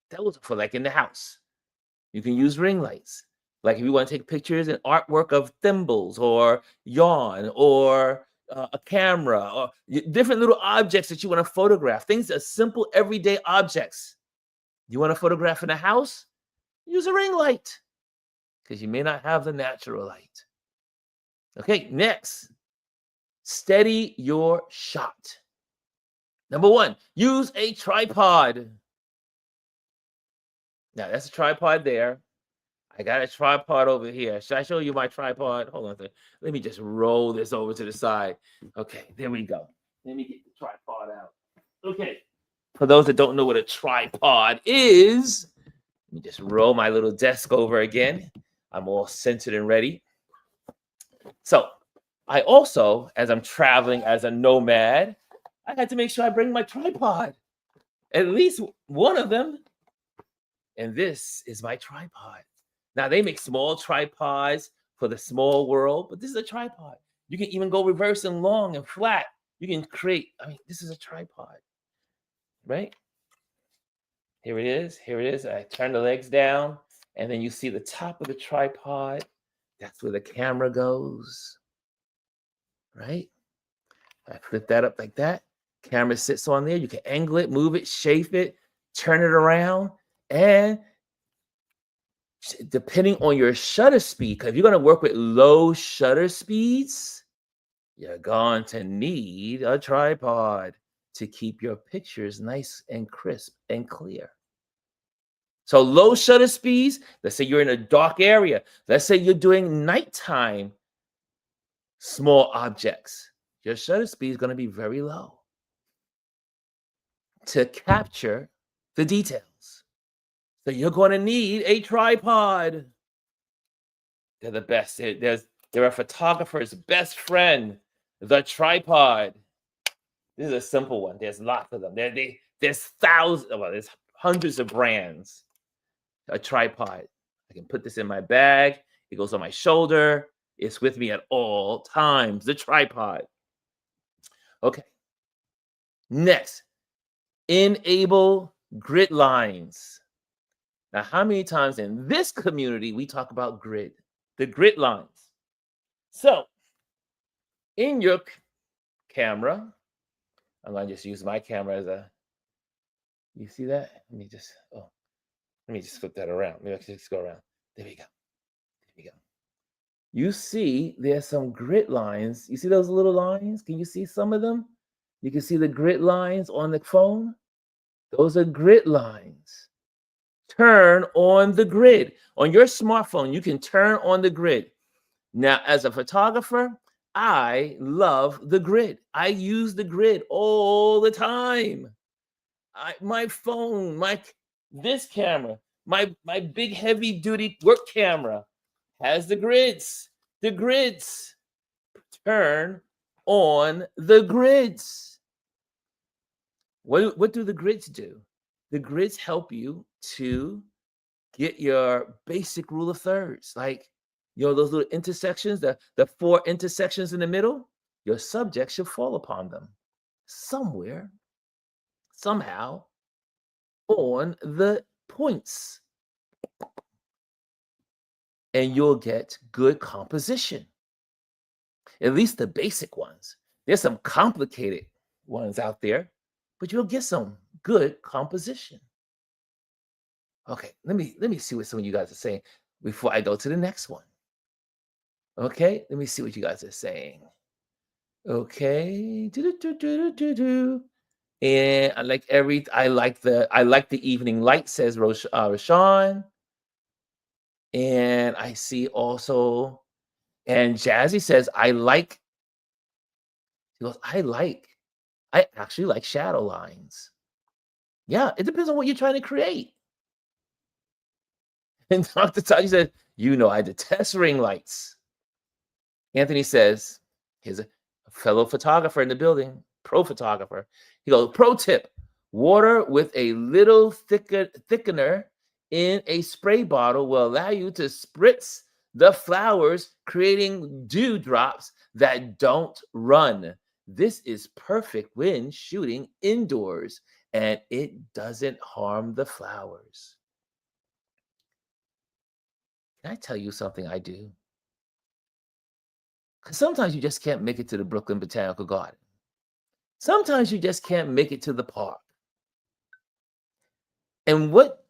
That was for like in the house. You can use ring lights. Like if you want to take pictures and artwork of thimbles or yarn or a camera or different little objects that you want to photograph, things that are simple everyday objects. You want to photograph in a house? Use a ring light because you may not have the natural light. Okay, next, steady your shot. Number 1, use a tripod. Now, that's a tripod there. I got a tripod over here. Should I show you my tripod? Hold on a second. Let me just roll this over to the side. Okay, there we go. Let me get the tripod out. Okay, for those that don't know what a tripod is, let me just roll my little desk over again. I'm all centered and ready. So I also, as I'm traveling as a nomad, I had to make sure I bring my tripod, at least one of them. And this is my tripod. Now, they make small tripods for the small world, but this is a tripod. You can even go reverse and long and flat. You can create, this is a tripod, right? Here it is. Here it is. I turn the legs down, and then you see the top of the tripod. That's where the camera goes, right? I flip that up like that. Camera sits on there. You can angle it, move it, shape it, turn it around, and depending on your shutter speed, because if you're going to work with low shutter speeds, you're going to need a tripod to keep your pictures nice and crisp and clear. So low shutter speeds, let's say you're in a dark area. Let's say you're doing nighttime small objects. Your shutter speed is going to be very low to capture the details. So you're going to need a tripod. They're the best. They're a photographer's best friend, the tripod. This is a simple one. There's lots of them. There's thousands, well, there's hundreds of brands. A tripod. I can put this in my bag. It goes on my shoulder. It's with me at all times. The tripod. Okay. Next, enable grid lines. Now, how many times in this community we talk about grid? The grid lines. So, in your camera, I'm going to just use my camera as a, you see that? Let me just flip that around. Maybe I can just go around. There we go. There we go. You see there's some grid lines. You see those little lines? Can you see some of them? You can see the grid lines on the phone. Those are grid lines. Turn on the grid. On your smartphone, you can turn on the grid. Now, as a photographer, I love the grid. I use the grid all the time. My phone, this camera, my big heavy duty work camera has the grids. The grids. Turn on the grids. What do the grids do? The grids help you to get your basic rule of thirds, like those little intersections, the 4 intersections in the middle. Your subject should fall upon them somewhere, somehow, on the points, and you'll get good composition. At least the basic ones. There's some complicated ones out there, but you'll get some good composition. Okay, let me see what some of you guys are saying before I go to the next one. Okay, let me see what you guys are saying. Okay. Do-do-do-do-do-do-do. And I like the evening light, says Rashawn. And I see also, and Jazzy says, she goes, I actually like shadow lines. Yeah, it depends on what you're trying to create. And Dr. Taji said, I detest ring lights. Anthony says, here's a fellow photographer in the building, pro photographer. He goes, pro tip, water with a little thickener in a spray bottle will allow you to spritz the flowers, creating dewdrops that don't run. This is perfect when shooting indoors, and it doesn't harm the flowers. Can I tell you something I do? 'Cause sometimes you just can't make it to the Brooklyn Botanical Garden. Sometimes you just can't make it to the park. And what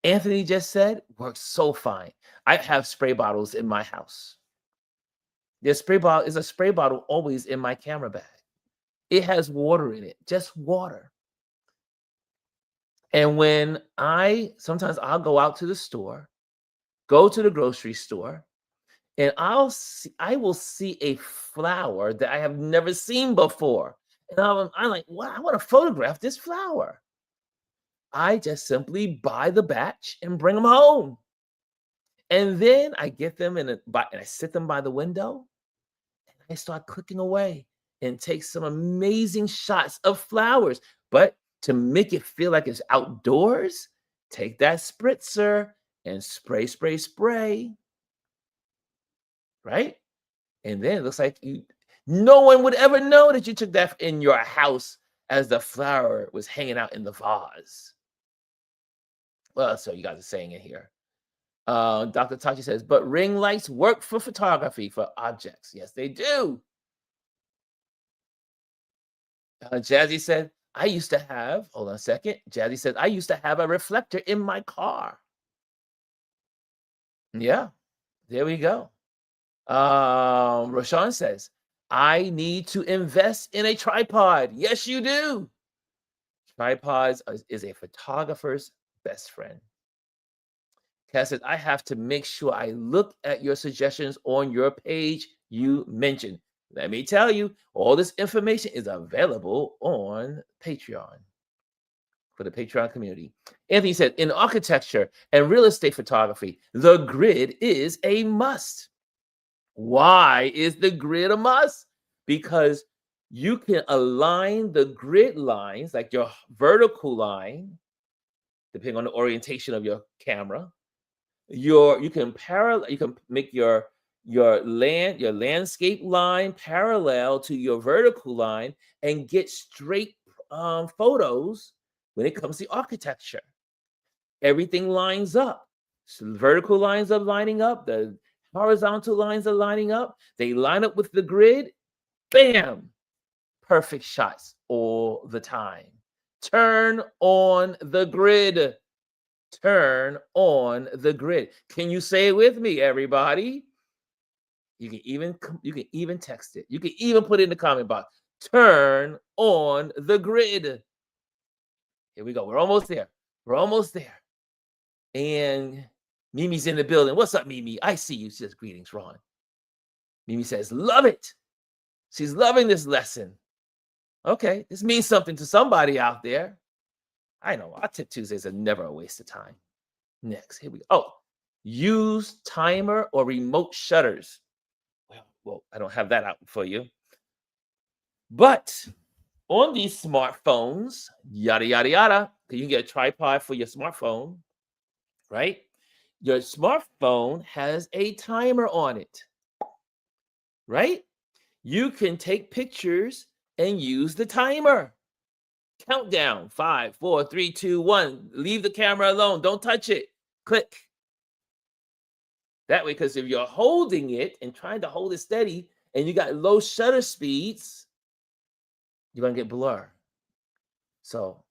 Anthony just said works so fine. I have spray bottles in my house. There's a spray bottle always in my camera bag. It has water in it, just water. And sometimes I'll go out to the store, go to the grocery store, and I will see a flower that I have never seen before. And I'm like, wow, I want to photograph this flower. I just simply buy the batch and bring them home. And then I get them and I sit them by the window and I start clicking away and take some amazing shots of flowers. But to make it feel like it's outdoors, take that spritzer and spray, spray, spray, right? And then it looks like no one would ever know that you took that in your house as the flower was hanging out in the vase. Well, so you guys are saying it here. Dr. Tachi says, but ring lights work for photography for objects. Yes, they do. Jazzy said, hold on a second. Jazzy said, I used to have a reflector in my car. Yeah, there we go. Roshan says, I need to invest in a tripod. Yes, you do. Tripods is a photographer's best friend. Cass says, I have to make sure I look at your suggestions on your page you mentioned. Let me tell you, all this information is available on Patreon for the Patreon community. Anthony said, in architecture and real estate photography, the grid is a must. Why is the grid a must? Because you can align the grid lines, like your vertical line, depending on the orientation of your camera. You can make your landscape line parallel to your vertical line and get straight photos when it comes to architecture. Everything lines up. So the vertical lines are lining up, the horizontal lines are lining up, they line up with the grid. Bam, perfect shots all the time. Turn on the grid. Turn on the grid. Can you say it with me, everybody? You can even text it. You can even put it in the comment box. Turn on the grid. Here we go. We're almost there. We're almost there. And Mimi's in the building. What's up, Mimi? I see you. She says, greetings, Ron. Mimi says, love it. She's loving this lesson. Okay, this means something to somebody out there. I know our Tip Tuesdays are never a waste of time. Next, here we go. Oh, use timer or remote shutters. Well, I don't have that out for you. But on these smartphones, yada, yada, yada, you can get a tripod for your smartphone, right? Your smartphone has a timer on it, right? You can take pictures and use the timer. Countdown, 5, 4, 3, 2, 1. Leave the camera alone. Don't touch it. Click. That way, because if you're holding it and trying to hold it steady and you got low shutter speeds, you're going to get blur. So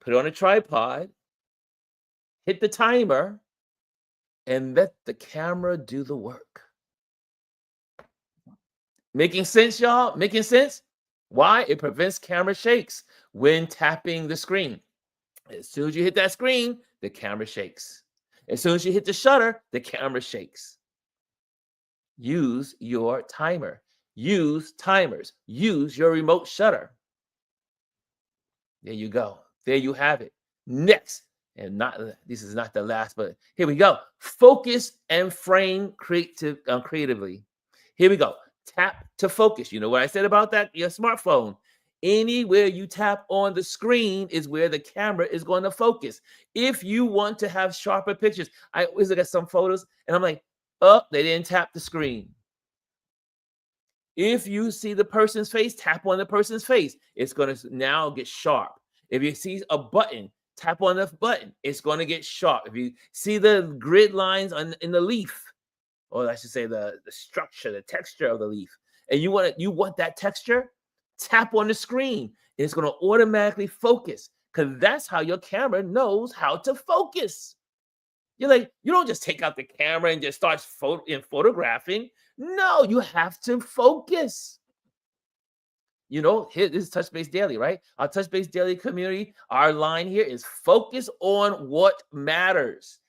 put it on a tripod hit the timer, and let the camera do the work. Making sense, y'all? Making sense? Why? It prevents camera shakes when tapping the screen. As soon as you hit that screen, the camera shakes. As soon as you hit the shutter, the camera shakes. Use your timer. Use timers. Use your remote shutter. There you go. There you have it. Next, and not this is not the last, but here we go. Focus and frame creatively. Here we go. Tap to focus. You know what I said about that? Your smartphone. Anywhere you tap on the screen is where the camera is going to focus. If you want to have sharper pictures, I always look at some photos and I'm like, oh, they didn't tap the screen. If you see the person's face, tap on the person's face. It's going to now get sharp. If you see a button, tap on the button. It's going to get sharp. If you see the grid lines in the leaf, or I should say the structure, the texture of the leaf, and you want that texture, tap on the screen. It's going to automatically focus because that's how your camera knows how to focus. You're like, you don't just take out the camera and just start photographing. No, you have to focus. You know, here this is Touch Base Daily, right? Our Touch Base Daily community, our line here is focus on what matters.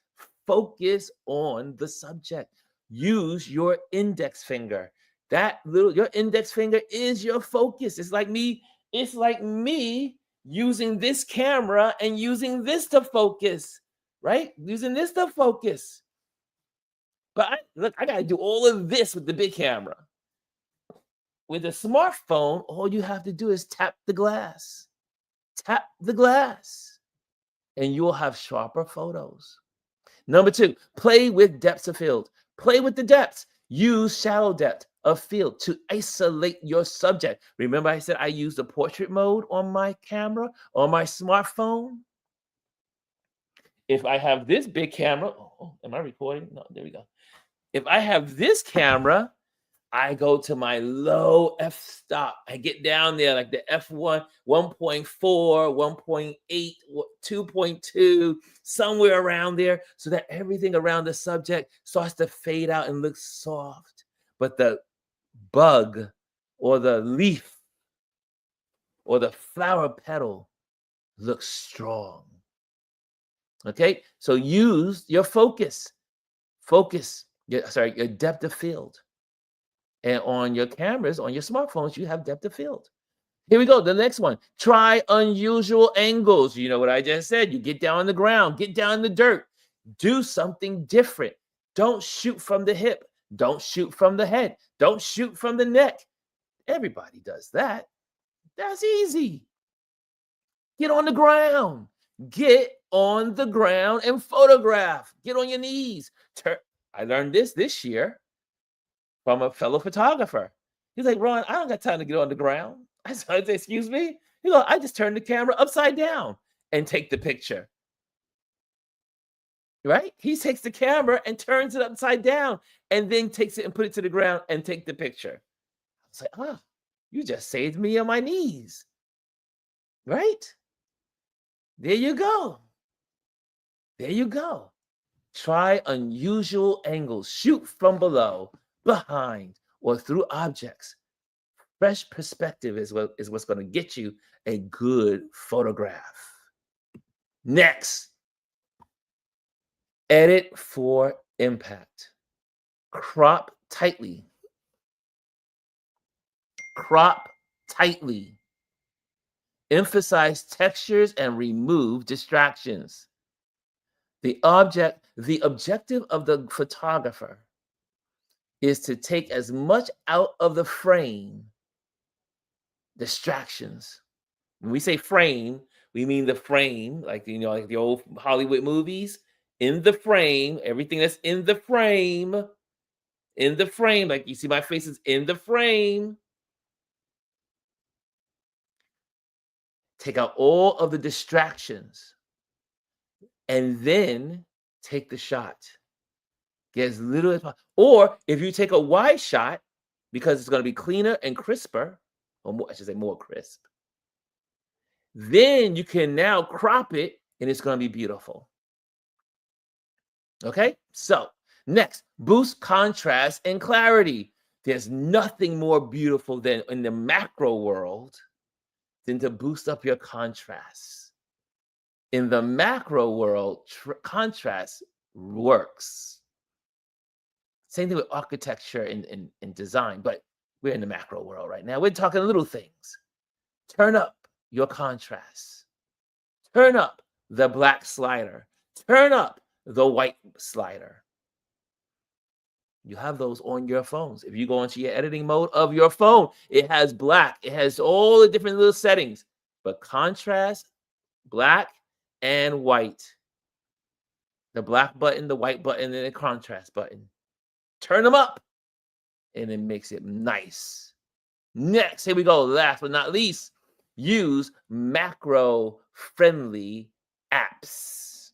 Focus on the subject. Use your index finger. Your index finger is your focus. It's like me using this camera and using this to focus, right? Using this to focus. But I got to do all of this with the big camera. With a smartphone, all you have to do is tap the glass. Tap the glass, and you'll have sharper photos. Number 2, play with depths of field. Play with the depths. Use shallow depth of field to isolate your subject. Remember I said I use the portrait mode on my camera, on my smartphone? If I have this big camera, am I recording? No, there we go. If I have this camera, I go to my low f-stop. I get down there like the f1, 1.4, 1.8, 2.2, somewhere around there, so that everything around the subject starts to fade out and look soft. But the bug or the leaf or the flower petal looks strong. Okay, so use your focus. Your depth of field. And on your cameras, on your smartphones, you have depth of field. Here we go. The next one. Try unusual angles. You know what I just said. You get down on the ground, get down in the dirt. Do something different. Don't shoot from the hip. Don't shoot from the head. Don't shoot from the neck. Everybody does that. That's easy. Get on the ground. Get on the ground and photograph. Get on your knees. I learned this year from a fellow photographer. He's like, Ron, I don't got time to get on the ground. I said, excuse me? I just turn the camera upside down and take the picture. Right? He takes the camera and turns it upside down and then takes it and put it to the ground and take the picture. I was like, you just saved me on my knees. Right? There you go. There you go. Try unusual angles. Shoot from below, behind, or through objects. Fresh perspective is what's going to get you a good photograph. Next, edit for impact. Crop tightly. Crop tightly. Emphasize textures and remove distractions. The objective of the photographer is to take as much out of the frame, distractions. When we say frame, we mean the frame, like like the old Hollywood movies. In the frame, everything that's in the frame, like you see my face is in the frame. Take out all of the distractions and then take the shot. Get as little as possible. Or if you take a wide shot, because it's going to be cleaner and crisper, or more, I should say more crisp, then you can now crop it and it's going to be beautiful. Okay, so next, boost contrast and clarity. There's nothing more beautiful than in the macro world than to boost up your contrast. In the macro world, contrast works. Same thing with architecture and design, but we're in the macro world right now. We're talking little things. Turn up your contrast. Turn up the black slider. Turn up the white slider. You have those on your phones. If you go into your editing mode of your phone, it has black. It has all the different little settings, but contrast, black and white. The black button, the white button, and the contrast button. Turn them up, and it makes it nice. Next, here we go. Last but not least, use macro-friendly apps.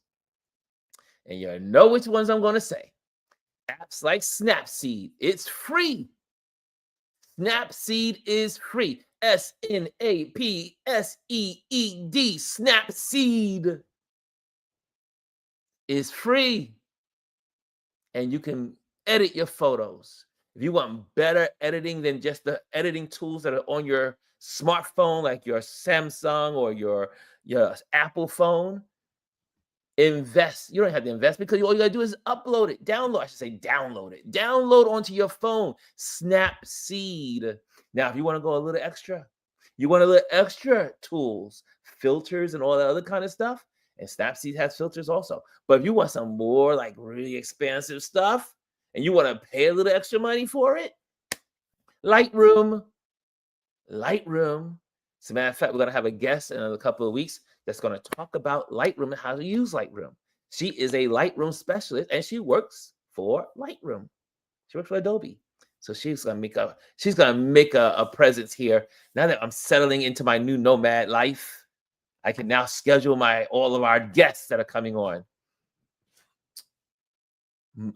And you know which ones I'm going to say. Apps like Snapseed, it's free. Snapseed is free. Snapseed. Snapseed is free. And you can edit your photos. If you want better editing than just the editing tools that are on your smartphone, like your Samsung or your Apple phone, invest. You don't have to invest because all you gotta do is upload it, download. I should say download it. Download onto your phone. Snapseed. Now, if you want to go a little extra, you want a little extra tools, filters, and all that other kind of stuff. And Snapseed has filters also. But if you want some more like really expansive stuff and you want to pay a little extra money for it, Lightroom. Lightroom. As a matter of fact, we're going to have a guest in a couple of weeks that's going to talk about Lightroom and how to use Lightroom. She is a Lightroom specialist and she works for Lightroom. She works for Adobe. So she's going to make a presence here. Now that I'm settling into my new nomad life, I can now schedule all of our guests that are coming on.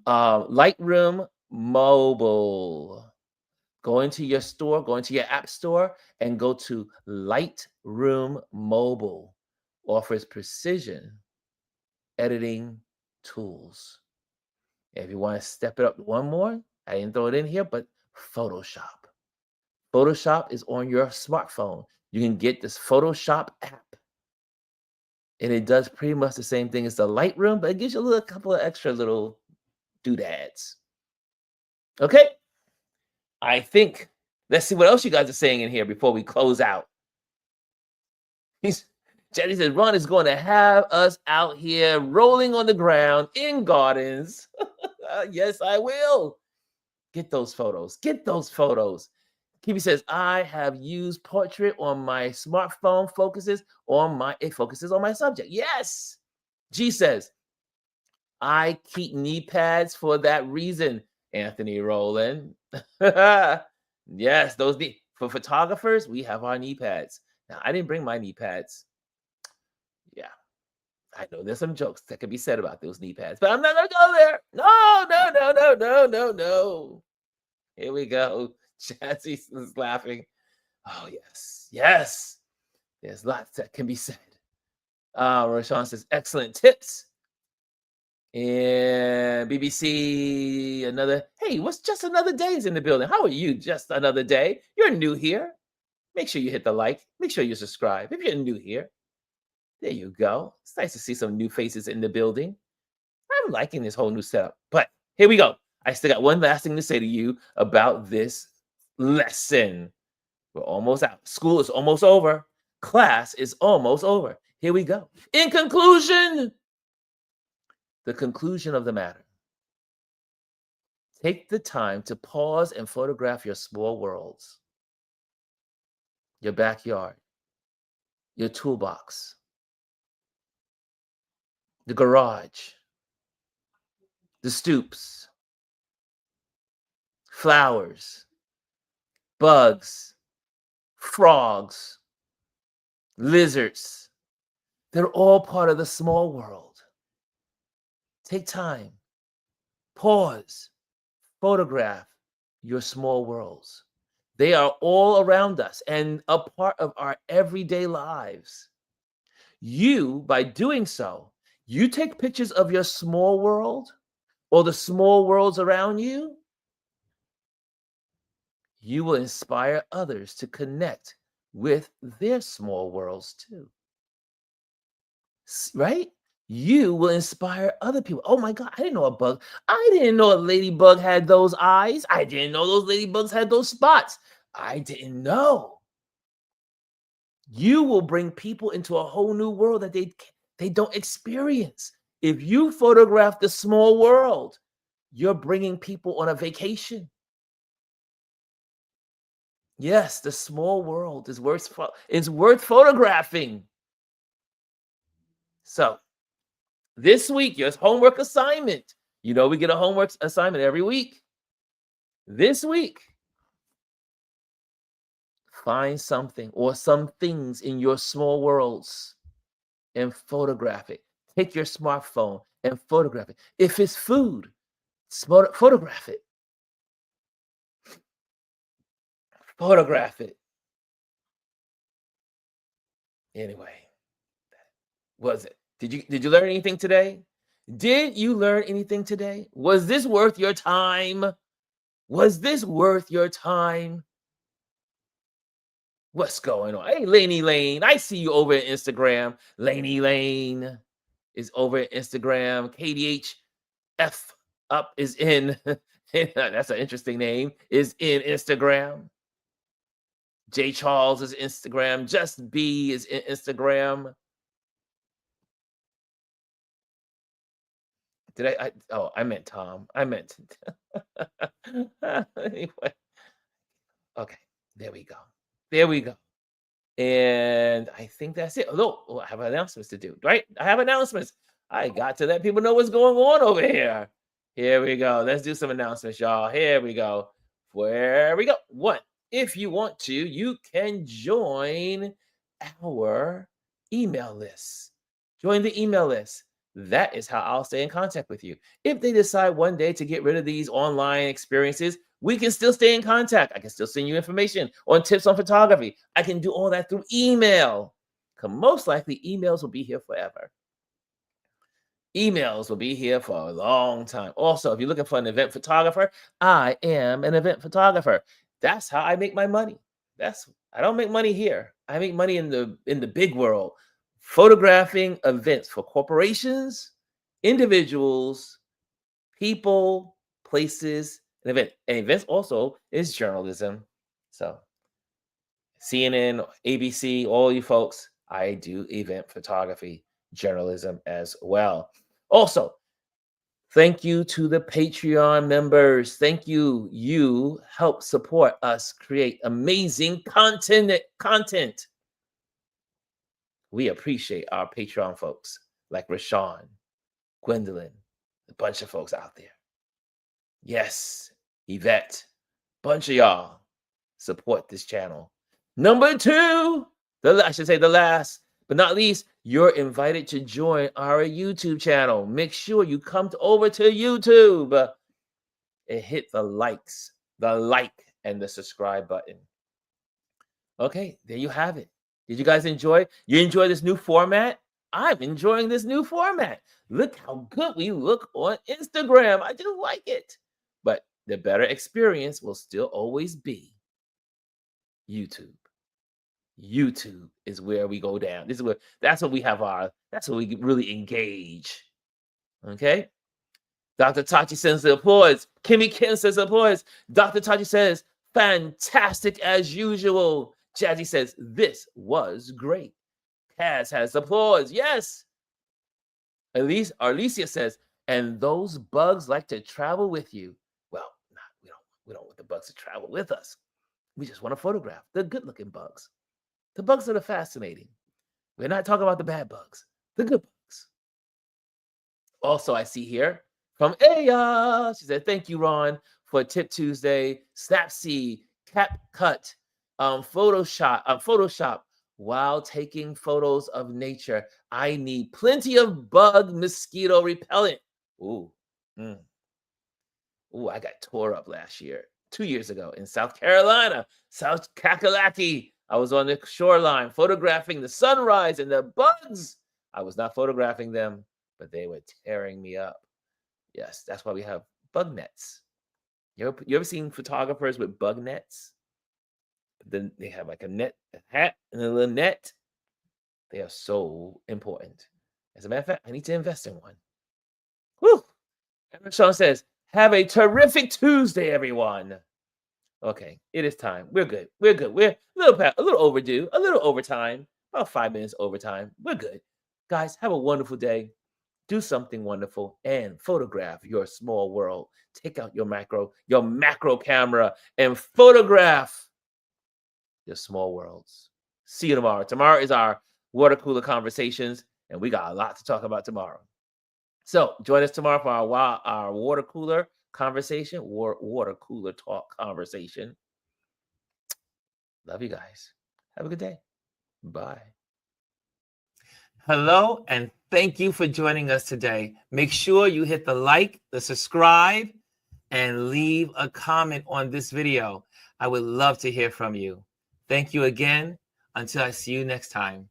Lightroom Mobile. Go into your store, go into your app store, and go to Lightroom Mobile. Offers precision editing tools. If you want to step it up one more, I didn't throw it in here, but Photoshop. Photoshop is on your smartphone. You can get this Photoshop app. And it does pretty much the same thing as the Lightroom, but it gives you a couple of extra little doodads. Okay. I think, let's see what else you guys are saying in here before we close out. Jenny says, Ron is going to have us out here rolling on the ground in gardens. Yes, I will. Get those photos. Get those photos. Kiwi says, I have used portrait on my smartphone. It focuses on my subject. Yes. G says, I keep knee pads for that reason, Anthony Rowland. Yes, for photographers, we have our knee pads. Now, I didn't bring my knee pads. Yeah, I know there's some jokes that can be said about those knee pads, but I'm not going to go there. No. Here we go. Jazzy is laughing. Oh, yes. There's lots that can be said. Rashawn says, excellent tips. And BBC, what's just another day is in the building. How are you? Just another day. You're new here. Make sure you hit the like. Make sure you subscribe if you're new here. There you go. It's nice to see some new faces in the building. I'm liking this whole new setup. But here we go. I still got one last thing to say to you about this lesson. We're almost out. School is almost over. Class is almost over. Here we go. In conclusion, the conclusion of the matter. Take the time to pause and photograph your small worlds, your backyard, your toolbox, the garage, the stoops, flowers, bugs, frogs, lizards. They're all part of the small world. Take time, pause, photograph your small worlds. They are all around us and a part of our everyday lives. You, by doing so, you take pictures of your small world or the small worlds around you, you will inspire others to connect with their small worlds too. Right? You will inspire other people. Oh my God, I didn't know a bug. I didn't know a ladybug had those eyes. I didn't know those ladybugs had those spots. I didn't know. You will bring people into a whole new world that they don't experience. If you photograph the small world, you're bringing people on a vacation. Yes, the small world is worth photographing. So, this week, your homework assignment. You know, we get a homework assignment every week. This week, find something or some things in your small worlds and photograph it. Take your smartphone and photograph it. If it's food, photograph it. Photograph it. Anyway, was it? Did you learn anything today? Did you learn anything today? Was this worth your time? Was this worth your time? What's going on? Hey, Laney Lane, I see you over at Instagram. Laney Lane is over at Instagram. KDHF up is in. That's an interesting name. Is in Instagram. J Charles is Instagram. Just B is in Instagram. I meant Tom. I meant. Anyway. Okay. There we go. There we go. And I think that's it. Oh, I have announcements to do, right? I have announcements. I got to let people know what's going on over here. Here we go. Let's do some announcements, y'all. Here we go. Where we go. One, if you want to, you can join our email list. Join the email list. That is how I'll stay in contact with you. If they decide one day to get rid of these online experiences, we can still stay in contact. I can still send you information on tips on photography. I can do all that through email. Because most likely emails will be here forever. Emails will be here for a long time. Also, if you're looking for an event photographer, I am an event photographer. That's how I make my money. I don't make money here. I make money in the big world, photographing events for corporations, individuals, people, places, and events. And events also is journalism. So CNN, ABC, all you folks, I do event photography, journalism as well. Also, thank you to the Patreon members. Thank you. You help support us create amazing content. We appreciate our Patreon folks like Rashawn, Gwendolyn, a bunch of folks out there. Yes, Yvette, bunch of y'all support this channel. Number two, I should say the last but not least, you're invited to join our YouTube channel. Make sure you come over to YouTube and hit the like and the subscribe button. Okay, there you have it. Did you guys enjoy? You enjoy this new format? I'm enjoying this new format. Look how good we look on Instagram. I just like it. But the better experience will still always be YouTube. YouTube is where we go down. That's what we really engage. Okay. Dr. Tachi sends the applause. Kimmy Kim says applause. Dr. Tachi says, fantastic as usual. Jazzy says, this was great. Kaz has applause. Yes. Alicia says, and those bugs like to travel with you. Well, we don't want the bugs to travel with us. We just want to photograph the good-looking bugs. The bugs that are fascinating. We're not talking about the bad bugs, the good bugs. Also, I see here from Aya. She said, thank you, Ron, for Tip Tuesday, Snapseed, CapCut, Photoshop. While taking photos of nature, I need plenty of bug mosquito repellent. Ooh. Ooh, I got tore up 2 years ago in South Carolina, South Kakalaki. I was on the shoreline photographing the sunrise and the bugs. I was not photographing them, but they were tearing me up. Yes, that's why we have bug nets. You ever seen photographers with bug nets? Then they have like a net, a hat, and a little net. They are so important. As a matter of fact, I need to invest in one. Woo! And Sean says, "Have a terrific Tuesday, everyone." Okay, it is time. We're good. We're good. We're a little overdue, a little overtime, about 5 minutes overtime. We're good. Guys, have a wonderful day. Do something wonderful and photograph your small world. Take out your macro camera and photograph your small worlds. See you tomorrow. Tomorrow is our water cooler conversations, and we got a lot to talk about tomorrow. So join us tomorrow for our water cooler conversation, water cooler talk conversation. Love you guys. Have a good day. Bye. Hello, and thank you for joining us today. Make sure you hit the like, the subscribe, and leave a comment on this video. I would love to hear from you. Thank you again. Until I see you next time.